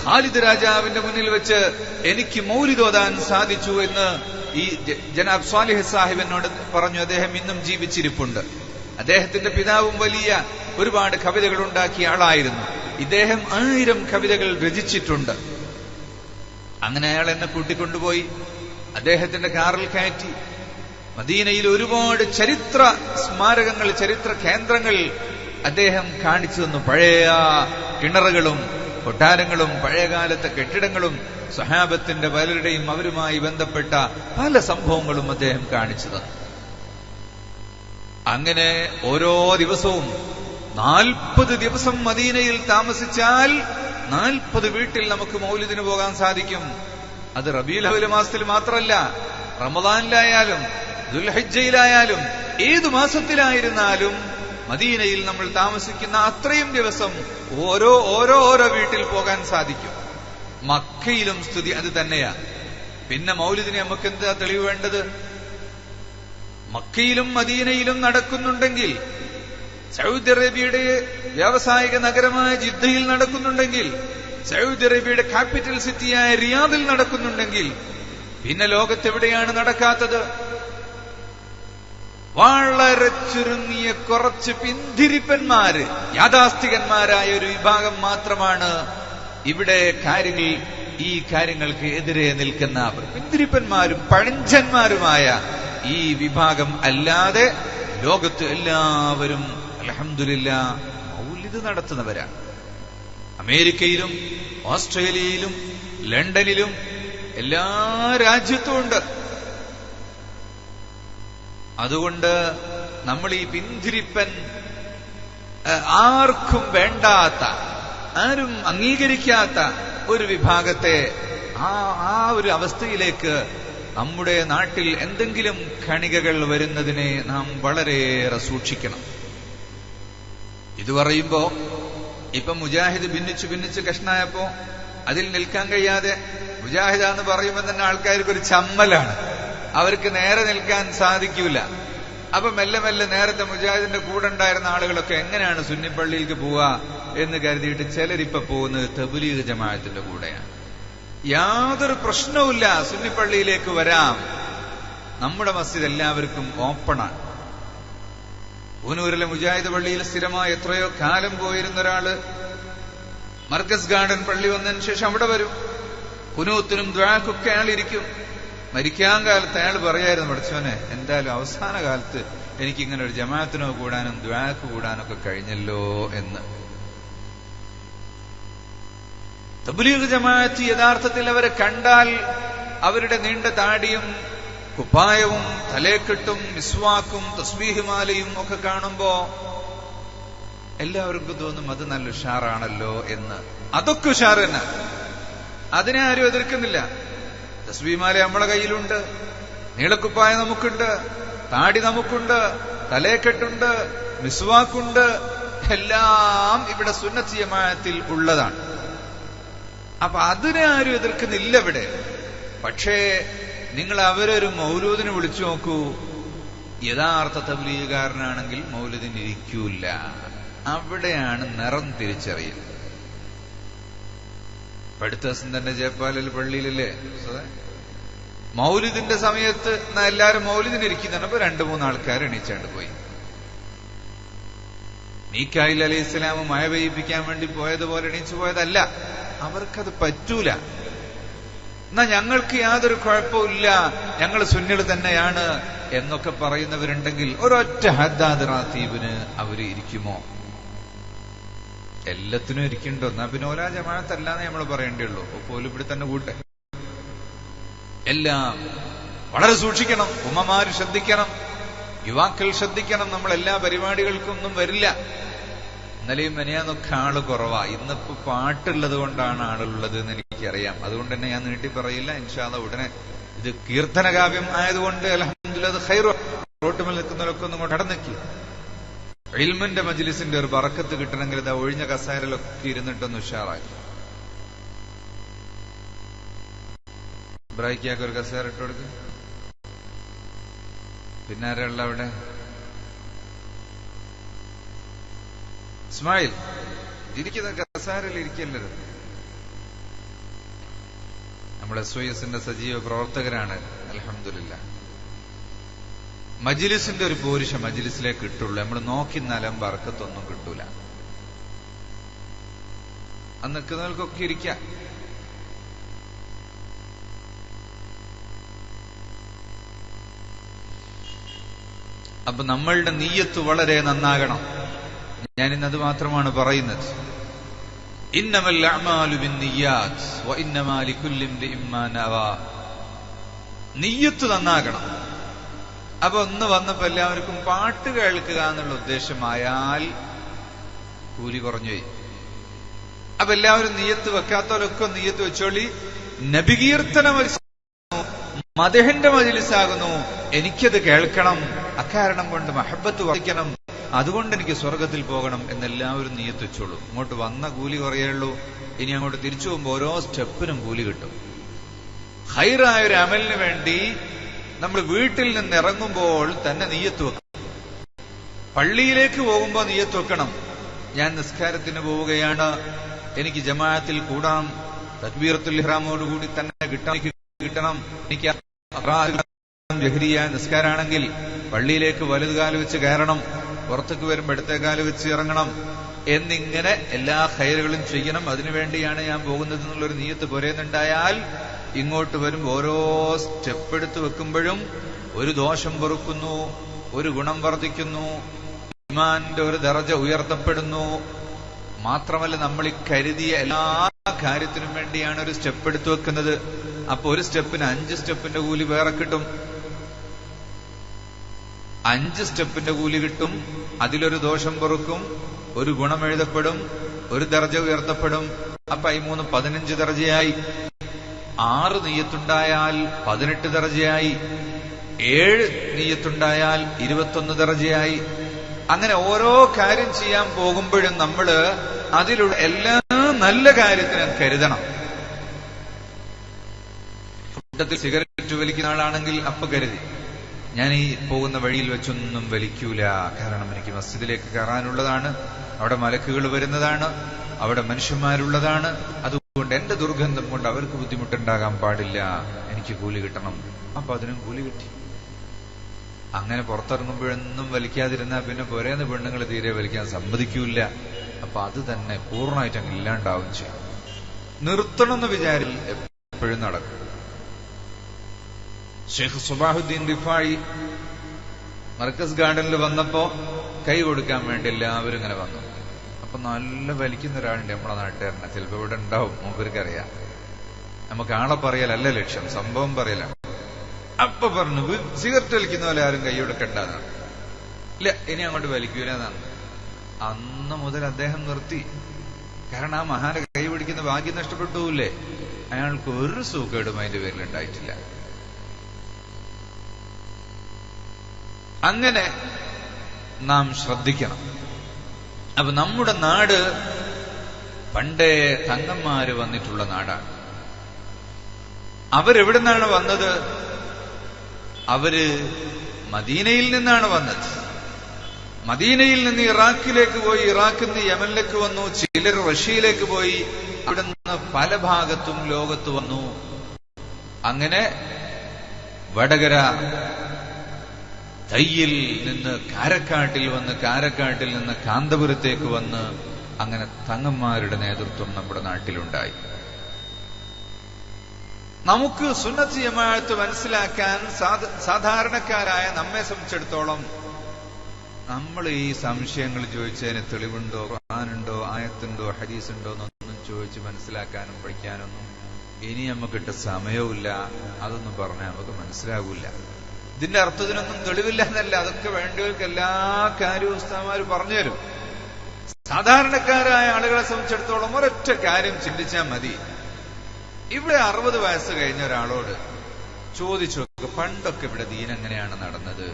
ഖാലിദ് രാജാവിന്റെ മുന്നിൽ വെച്ച് എനിക്ക് മൗലിദ് ഓതാൻ സാധിച്ചു എന്ന് ഈ ജനാബ് സ്വാലിഹ് സാഹിബ് എന്നോട് പറഞ്ഞു. അദ്ദേഹം ഇന്നും ജീവിച്ചിരിപ്പുണ്ട്. അദ്ദേഹത്തിന്റെ പിതാവും വലിയ ഒരുപാട് കവിതകൾ ഉണ്ടാക്കിയ ആളായിരുന്നു. ഇദ്ദേഹം 1000 കവിതകൾ രചിച്ചിട്ടുണ്ട്. അങ്ങനെ അയാൾ എന്നെ കൂട്ടിക്കൊണ്ടുപോയി അദ്ദേഹത്തിന്റെ കാറിൽ കയറ്റി. മദീനയിൽ ഒരുപാട് ചരിത്ര സ്മാരകങ്ങൾ, ചരിത്ര കേന്ദ്രങ്ങൾ അദ്ദേഹം കാണിച്ചു തന്നു. പഴയ കിണറുകളും കൊട്ടാരങ്ങളും പഴയകാലത്തെ കെട്ടിടങ്ങളും സ്വഹാബത്തിന്റെ പലരുടെയും അവരുമായി ബന്ധപ്പെട്ട പല സംഭവങ്ങളും അദ്ദേഹം കാണിച്ചു തന്നു. അങ്ങനെ ഓരോ ദിവസവും 40 ദിവസം മദീനയിൽ താമസിച്ചാൽ 40 വീട്ടിൽ നമുക്ക് മൗലിദിന് പോകാൻ സാധിക്കും. അത് റബീഉൽ അവ്വൽ മാസത്തിൽ മാത്രമല്ല, റമദാനിലായാലും ദുൽഹിജ്ജയിലായാലും ഏതു മാസത്തിലായിരുന്നാലും മദീനയിൽ നമ്മൾ താമസിക്കുന്ന അത്രയും ദിവസം ഓരോ വീട്ടിൽ പോകാൻ സാധിക്കും. മക്കയിലും സ്ഥിതി അത് തന്നെയാ. പിന്നെ മൗലിദിന് നമുക്ക് എന്താ തെളിവ് വേണ്ടത്? മക്കയിലും മദീനയിലും നടക്കുന്നുണ്ടെങ്കിൽ, സൗദി അറേബ്യയുടെ വ്യാവസായിക നഗരമായ ജിദ്ദയിൽ നടക്കുന്നുണ്ടെങ്കിൽ, സൗദി അറേബ്യയുടെ ക്യാപിറ്റൽ സിറ്റിയായ റിയാദിൽ നടക്കുന്നുണ്ടെങ്കിൽ, പിന്നെ ലോകത്തെവിടെയാണ് നടക്കാത്തത്? വളരെ ചുരുങ്ങിയ കുറച്ച് പിന്തിരിപ്പന്മാര്, യാഥാസ്ഥികന്മാരായ ഒരു വിഭാഗം മാത്രമാണ് ഇവിടെ ഈ കാര്യങ്ങൾക്ക് എതിരെ നിൽക്കുന്ന പിന്തിരിപ്പന്മാരും പഴഞ്ചന്മാരുമായ ഈ വിഭാഗം അല്ലാതെ ലോകത്ത് എല്ലാവരും അൽഹംദുലില്ലാഹ് മൗലിദ് നടത്തുന്നവരാണ്. അമേരിക്കയിലും ഓസ്ട്രേലിയയിലും ലണ്ടനിലും എല്ലാ രാജ്യത്തും ഉണ്ട്. അതുകൊണ്ട് നമ്മൾ ഈ പിന്തിരിപ്പൻ, ആർക്കും വേണ്ടാത്ത, ആരും അംഗീകരിക്കാത്ത ഒരു വിഭാഗത്തെ ആ ഒരു അവസ്ഥയിലേക്ക് നമ്മുടെ നാട്ടിൽ എന്തെങ്കിലും കണികകൾ വരുന്നതിനെ നാം വളരെയേറെ സൂക്ഷിക്കണം. ഇത് പറയുമ്പോ ഇപ്പൊ മുജാഹിദ് ഭിന്നിച്ച് കഷ്ണായപ്പോ അതിൽ നിൽക്കാൻ കഴിയാതെ മുജാഹിദാന്ന് പറയുമ്പോൾ തന്നെ ആൾക്കാർക്ക് ഒരു ചമ്മലാണ്, അവർക്ക് നേരെ നിൽക്കാൻ സാധിക്കൂല. അപ്പൊ മെല്ലെ മെല്ലെ നേരത്തെ മുജാഹിദിന്റെ കൂടെ ഉണ്ടായിരുന്ന ആളുകളൊക്കെ എങ്ങനെയാണ് സുന്നിപ്പള്ളിയിലേക്ക് പോവുക എന്ന് കരുതിയിട്ട് ചിലരിപ്പൊ പോകുന്നത് തബ്ലീഗ് ജമാഅത്തിന്റെ കൂടെയാണ്. യാതൊരു പ്രശ്നവുമില്ല, സുന്നിപ്പള്ളിയിലേക്ക് വരാം. നമ്മുടെ മസ്ജിദ് എല്ലാവർക്കും ഓപ്പണാണ്. പൂനൂരിലെ മുജാഹിദ് പള്ളിയിൽ സ്ഥിരമായി എത്രയോ കാലം പോയിരുന്ന ഒരാള് മർക്കസ് ഗാർഡൻ പള്ളി വന്നതിന് ശേഷം അവിടെ വരും. കുനൂത്തിനും ദ്വാക്കൊക്കെ അയാൾ ഇരിക്കും. മരിക്കാൻ കാലത്ത് അയാൾ പറയായിരുന്നു, പഠിച്ചോനെ എന്തായാലും അവസാന കാലത്ത് എനിക്കിങ്ങനെ ഒരു ജമാഅത്തിനോ കൂടാനും ദ്വാക്ക് കൂടാനൊക്കെ കഴിഞ്ഞല്ലോ എന്ന്. തബ്ലീഗ് ജമാഅത്ത് യഥാർത്ഥത്തിൽ അവരെ കണ്ടാൽ അവരുടെ നീണ്ട താടിയും കുപ്പായവും തലേക്കെട്ടും മിസ്വാക്കും തസ്ബീഹ് മാലയും ഒക്കെ കാണുമ്പോ എല്ലാവർക്കും തോന്നും അത് നല്ല ഉഷാറാണല്ലോ എന്ന്. അതൊക്കെ ഉഷാർ തന്നെ, അതിനെ ആരും എതിർക്കുന്നില്ല. തസ്ബീഹ് മാല നമ്മളെ കയ്യിലുണ്ട്, നീളക്കുപ്പായ നമുക്കുണ്ട്, താടി നമുക്കുണ്ട്, തലേക്കെട്ടുണ്ട്, മിസ്വാക്കുണ്ട്, എല്ലാം ഇവിടെ സുന്നത്ത് ജമാഅത്തിൽ ഉള്ളതാണ്. അപ്പൊ അതിനെ ആരും എതിർക്കുന്നില്ല ഇവിടെ. പക്ഷേ നിങ്ങൾ അവരൊരു മൗലൂദിന് വിളിച്ചു നോക്കൂ, യഥാർത്ഥ തബ്ലീഗുകാരനാണെങ്കിൽ മൗലൂദിന് ഇരിക്കൂല. അവിടെയാണ് നിറം തിരിച്ചറിയൽ. അടുത്ത ദിവസം തന്നെ ജയപ്പാലിൽ പള്ളിയിലല്ലേ മൗലിദിന്റെ സമയത്ത് എല്ലാരും മൗലിദിന് ഇരിക്കുന്നുണ്ടപ്പോ 2-3 ആൾക്കാർ എണീച്ചാണ്ട് പോയി. മീകായിൽ അലൈഹി ഇസ്ലാം മഴ പെയ്യിപ്പിക്കാൻ വേണ്ടി പോയതുപോലെ എണീച്ചു പോയതല്ല, അവർക്കത് പറ്റൂല. എന്നാ ഞങ്ങൾക്ക് യാതൊരു കുഴപ്പമില്ല, ഞങ്ങൾ സുന്നികൾ തന്നെയാണ് എന്നൊക്കെ പറയുന്നവരുണ്ടെങ്കിൽ ഒരൊറ്റ ഹദ്ദാദ് റാത്തീബിന് അവര് ഇരിക്കുമോ? എല്ലാത്തിനും ഇരിക്കണ്ടോ? എന്നാ പിന്നെ ഓലാ ജമാഅത്തല്ലാന്ന് നമ്മൾ പറയേണ്ടിയുള്ളൂ. പോലും ഇവിടെ തന്നെ കൂട്ടെ. എല്ലാം വളരെ സൂക്ഷിക്കണം. ഉമ്മമാര് ശ്രദ്ധിക്കണം, യുവാക്കൾ ശ്രദ്ധിക്കണം. നമ്മൾ എല്ലാ പരിപാടികൾക്കൊന്നും വരില്ല. ഇന്നലെയും മെനയാന്നൊക്കെ ആള് കുറവാ. ഇന്നിപ്പോ പാട്ടുള്ളത് കൊണ്ടാണ് ആളുള്ളത് എന്ന് എനിക്കറിയാം. അതുകൊണ്ട് തന്നെ ഞാൻ നീട്ടി പറയില്ല. ഇൻഷാ അല്ലാഹ് ഉടനെ ഇത് കീർത്തനകാവ്യം ആയതുകൊണ്ട് അൽഹംദുലില്ലാഹ് ഖൈറു. റോട്ടുമേൽ നിൽക്കുന്നവരൊക്കെ ഒന്നും കൊണ്ട് നടന്നിക്ക്. ഇൽമിന്റെ മജ്ലിസിന്റെ ഒരു ബറക്കത്ത് കിട്ടണമെങ്കിൽ ഇതാ ഒഴിഞ്ഞ കസേരയിലൊക്കെ ഇരുന്നിട്ടൊന്ന് ഉഷാറാക്കി. ഇബ്രാഹിക്കാക്ക് ഒരു കസേര ഇട്ട് കൊടുക്ക്. പിന്നെ ആരുള്ള അവിടെ? ഇസ്മായിൽ ഇരിക്കുന്ന കസേരയിൽ ഇരിക്കല്ലത്. നമ്മൾ SYSന്റെ സജീവ പ്രവർത്തകരാണ് അൽഹംദുലില്ലാഹ്. മജ്ലിസിന്റെ ഒരു പോരിശ മജ്ലിസിലേക്ക് കിട്ടുള്ളൂ. നമ്മൾ നോക്കി നിന്നാലും ബർക്കത്തൊന്നും കിട്ടൂല. അന്ന് നിൽക്കുന്നവർക്കൊക്കെ ഇരിക്കാം. അപ്പൊ നമ്മളുടെ നിയ്യത്ത് വളരെ നന്നാകണം. ഞാനിന്നത് മാത്രമാണ് പറയുന്നത്. ഇന്നമൽ അഅ്മാലു ബിന്നിയ്യാത്ത് വ ഇന്നമാ ലികുല്ലി ഇംറിഇൻ മാ നവാ. നിയ്യത്ത് നന്നാകണം. അപ്പൊ ഒന്ന് വന്നപ്പോ എല്ലാവർക്കും പാട്ട് കേൾക്കുക എന്നുള്ള ഉദ്ദേശമായാൽ കൂലി കുറഞ്ഞുപോയി. അപ്പൊ എല്ലാവരും നിയ്യത്ത് വെക്കാത്തവരൊക്കെ നിയ്യത്ത് വെച്ചോളി. നബികീർത്തന മദഹിന്റെ മജ്ലിസാകുന്നു, എനിക്കത് കേൾക്കണം, അക്കാരണം കൊണ്ട് മഹബത്ത് വർദ്ധിക്കണം, അതുകൊണ്ട് എനിക്ക് സ്വർഗത്തിൽ പോകണം എന്നെല്ലാവരും നിയ്യത്ത് വെച്ചോളൂ. ഇങ്ങോട്ട് വന്ന കൂലി കുറയുള്ളൂ. ഇനി അങ്ങോട്ട് തിരിച്ചു പോകുമ്പോ ഓരോ സ്റ്റെപ്പിനും കൂലി കിട്ടും. ഖൈറായ ഒരു അമലിന് വേണ്ടി നമ്മൾ വീട്ടിൽ നിന്ന് ഇറങ്ങുമ്പോൾ തന്നെ നിയ്യത്ത് വെക്കണം. പള്ളിയിലേക്ക് പോകുമ്പോൾ നിയ്യത്ത് വെക്കണം. ഞാൻ നിസ്കാരത്തിന് പോവുകയാണ്, എനിക്ക് ജമാഅത്തിൽ കൂടാം, തക്ബീറത്തുൽ ഇഹ്റാമോടുകൂടി തന്നെ കിട്ടണം. എനിക്ക് ജഹ്രിയ നിസ്കാരാണെങ്കിൽ പള്ളിയിലേക്ക് വലതുകാല് വെച്ച് കയറണം, പുറത്തേക്ക് വരുമ്പോ ഇടത്തേക്കാല് വെച്ച് ഇറങ്ങണം എന്നിങ്ങനെ എല്ലാ ഖൈറുകളും ചെയ്യണം. അതിനുവേണ്ടിയാണ് ഞാൻ പോകുന്നത് എന്നുള്ളൊരു നിയ്യത്ത് പോരെന്നുണ്ടായാൽ ഇങ്ങോട്ട് വരുമ്പോ ഓരോ സ്റ്റെപ്പ് എടുത്ത് വെക്കുമ്പോഴും ഒരു ദോഷം പൊറുക്കുന്നു, ഒരു ഗുണം വർദ്ധിക്കുന്നു, ഈമാന്റെ ഒരു ദറജ ഉയർത്തപ്പെടുന്നു. മാത്രമല്ല നമ്മൾ ഈ കരുതിയ എല്ലാ കാര്യത്തിനും വേണ്ടിയാണ് ഒരു സ്റ്റെപ്പ് എടുത്തു വെക്കുന്നത്. അപ്പൊ ഒരു സ്റ്റെപ്പിന് 5 സ്റ്റെപ്പിന്റെ കൂലി വേറെ കിട്ടും. 5 സ്റ്റെപ്പിന്റെ കൂലി കിട്ടും. അതിലൊരു ദോഷം പൊറുക്കും, ഒരു ഗുണം എഴുതപ്പെടും, ഒരു ദർജ ഉയർത്തപ്പെടും. അപ്പൊ ഈ 15 ദർജയായി. 6 നിയ്യത്തുണ്ടായാൽ 18 ദർജയായി, 7 നിയ്യത്തുണ്ടായാൽ 21 ദർജയായി. അങ്ങനെ ഓരോ കാര്യം ചെയ്യാൻ പോകുമ്പോഴും നമ്മൾ അതിലുള്ള എല്ലാ നല്ല കാര്യത്തിനും കരുതണം. കൂട്ടത്തിൽ സിഗരറ്റ് വലിക്കുന്ന ആളാണെങ്കിൽ അപ്പൊ കരുതി, ഞാൻ ഈ പോകുന്ന വഴിയിൽ വെച്ചൊന്നും വലിക്കൂല, കാരണം എനിക്ക് മസ്ജിദിലേക്ക് കയറാനുള്ളതാണ്, അവിടെ മലക്കുകൾ വരുന്നതാണ്, അവിടെ മനുഷ്യന്മാരുള്ളതാണ്, അതുകൊണ്ട് എന്റെ ദുർഗന്ധം കൊണ്ട് അവർക്ക് ബുദ്ധിമുട്ടുണ്ടാകാൻ പാടില്ല, എനിക്ക് കൂലി കിട്ടണം. അപ്പൊ അതിനും കൂലി കിട്ടി. അങ്ങനെ പുറത്തിറങ്ങുമ്പോഴൊന്നും വലിക്കാതിരുന്നാൽ പിന്നെ പുരേന്ന് പെണ്ണുങ്ങൾ തീരെ വലിക്കാൻ സമ്മതിക്കൂല. അപ്പൊ അത് തന്നെ പൂർണ്ണമായിട്ട് അങ്ങ് ഇല്ലാണ്ടാവും ചെയ്യും. നിർത്തണമെന്ന് വിചാരിൽ എപ്പോഴും നടക്കും. ഷെയ്ഖ് സുബാഹുദ്ദീൻ റിഫായി മർക്കസ് ഗാർഡനിൽ വന്നപ്പോ കൈ കൊടുക്കാൻ വേണ്ടി എല്ലാവരും ഇങ്ങനെ വന്നു. അപ്പൊ നല്ല വലിക്കുന്ന ഒരാളുണ്ട് നമ്മളെ നാട്ടുകാരനെ, ചിലപ്പോ ഇവിടെ ഉണ്ടാവും, മൂപ്പർക്കറിയാം. നമുക്ക് ആളെ പറയലല്ല ലക്ഷ്യം, സംഭവം പറയലാണ്. അപ്പൊ പറഞ്ഞു, സിഗരറ്റ് വലിക്കുന്ന പോലെ ആരും കൈ കൊടുക്കണ്ടെന്നാണ്. ഇല്ല, ഇനി അങ്ങോട്ട് വലിക്കൂല എന്നാണ്. അന്ന് മുതൽ അദ്ദേഹം നിർത്തി. കാരണം ആ മഹാനെ കൈ പിടിക്കുന്ന ഭാഗ്യം നഷ്ടപ്പെട്ടുല്ലേ. അയാൾക്ക് ഒരു സൂക്കേടും അതിന്റെ പേരിൽ ഉണ്ടായിട്ടില്ല. അങ്ങനെ നാം ശ്രദ്ധിക്കണം. അപ്പൊ നമ്മുടെ നാട് പണ്ടേ തങ്ങന്മാര് വന്നിട്ടുള്ള നാടാണ്. അവരെവിടെ നിന്നാണ് വന്നത്? അവര് മദീനയിൽ നിന്നാണ് വന്നത്. മദീനയിൽ നിന്ന് ഇറാഖിലേക്ക് പോയി, ഇറാഖിൽ നിന്ന് യമനിലേക്ക് വന്നു, ചിലർ റഷ്യയിലേക്ക് പോയി, അവിടെ നിന്ന് പല ഭാഗത്തും ലോകത്ത് വന്നു. അങ്ങനെ വടകര തയ്യിൽ നിന്ന് കാരക്കാട്ടിൽ വന്ന്, കാരക്കാട്ടിൽ നിന്ന് കാന്തപുരത്തേക്ക് വന്ന്, അങ്ങനെ തങ്ങന്മാരുടെ നേതൃത്വം നമ്മുടെ നാട്ടിലുണ്ടായി. നമുക്ക് സുന്നത്ത് ജമാഅത്ത് മനസ്സിലാക്കാൻ സാധാരണക്കാരായ നമ്മെ സംബന്ധിച്ചിടത്തോളം നമ്മൾ ഈ സംശയങ്ങൾ ചോദിച്ചതിന് തെളിവുണ്ടോ, ഖുർആനുണ്ടോ, ആയത്തുണ്ടോ, ഹദീസുണ്ടോ എന്നൊന്നും ചോദിച്ച് മനസ്സിലാക്കാനും പഠിക്കാനൊന്നും ഇനി നമുക്കിട്ട് സമയവുമില്ല. അതൊന്നും പറഞ്ഞാൽ നമുക്ക് മനസ്സിലാകൂല. ഇതിന്റെ അർത്ഥത്തിനൊന്നും തെളിവില്ല എന്നല്ല, അതൊക്കെ വേണ്ടവർക്ക് എല്ലാ കാര്യവും ഉസ്താദുമാര് പറഞ്ഞു തരും. സാധാരണക്കാരായ ആളുകളെ സംബന്ധിച്ചിടത്തോളം ഒരൊറ്റ കാര്യം ചിന്തിച്ചാൽ മതി. ഇവിടെ 60 വയസ്സ് കഴിഞ്ഞ ഒരാളോട് ചോദിച്ചു നോക്ക്, പണ്ടൊക്കെ ഇവിടെ ദീൻ എങ്ങനെയാണ് നടന്നത്?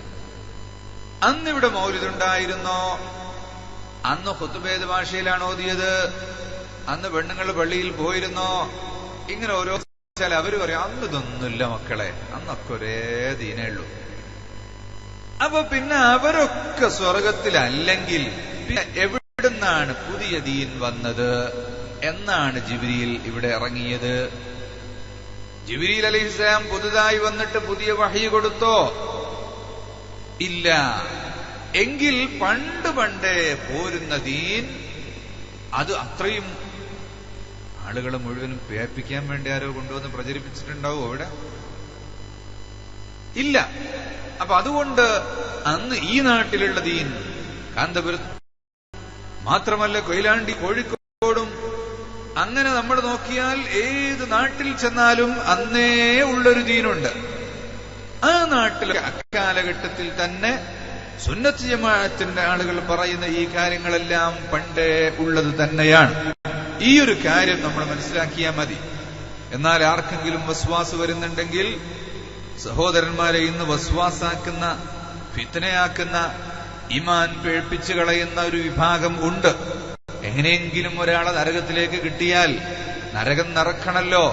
അന്നിവിടെ മൗലിദുണ്ടായിരുന്നോ? അന്ന് ഖുത്ബേത് ഭാഷയിലാണ് ഓതിയത്? അന്ന് പെണ്ണുങ്ങൾ പള്ളിയിൽ പോയിരുന്നോ? ഇങ്ങനെ ഓരോ വെച്ചാൽ അവര് പറയും, അന്ന് ഇതൊന്നുമില്ല മക്കളെ, അന്നൊക്കെ ഒരേ ദീനേ ഉള്ളൂ. അപ്പൊ പിന്നെ അവരൊക്കെ സ്വർഗത്തിലല്ലെങ്കിൽ പിന്നെ എവിടുന്നാണ് പുതിയ ദീൻ വന്നത്? എന്നാണ് ജിബ്രീൽ ഇവിടെ ഇറങ്ങിയത്. ജിബ്രീൽ അലൈഹിസ്സലാം പുതുതായി വന്നിട്ട് പുതിയ വഹി കൊടുത്തോ? ഇല്ല. എങ്കിൽ പണ്ടേ പോരുന്ന ദീൻ അത് അത്രയും ആളുകളെ മുഴുവനും പേപ്പിക്കാൻ വേണ്ടി ആരോ കൊണ്ടുവന്ന് പ്രചരിപ്പിച്ചിട്ടുണ്ടാവും അവിടെ? ഇല്ല. അപ്പൊ അതുകൊണ്ട് അന്ന് ഈ നാട്ടിലുള്ള ദീൻ, കാന്തപുരം മാത്രമല്ല കൊയിലാണ്ടി, കോഴിക്കോടും, അങ്ങനെ നമ്മൾ നോക്കിയാൽ ഏത് നാട്ടിൽ ചെന്നാലും അന്നേ ഉള്ളൊരു ദീനുണ്ട്. ആ നാട്ടിൽ അക്കാലഘട്ടത്തിൽ തന്നെ സുന്നത്ത് ജമാഅത്തിന്റെ ആളുകൾ പറയുന്ന ഈ കാര്യങ്ങളെല്ലാം പണ്ടേ ഉള്ളത് തന്നെയാണ്. ഈ ഒരു കാര്യം നമ്മൾ മനസ്സിലാക്കിയാൽ മതി. എന്നാൽ ആർക്കെങ്കിലും വസ്വാസ് വരുന്നുണ്ടെങ്കിൽ, സഹോദരന്മാരെ, ഇന്ന് വസ്വാസാക്കുന്ന, ഫിത്നയാക്കുന്ന, ഈമാൻ പേഴ്പ്പിച്ചു കളയുന്ന ഒരു വിഭാഗം ഉണ്ട്. എങ്ങനെയെങ്കിലും ഒരാളെ നരകത്തിലേക്ക് കിട്ടിയാൽ നരകം നടക്കണല്ലോ,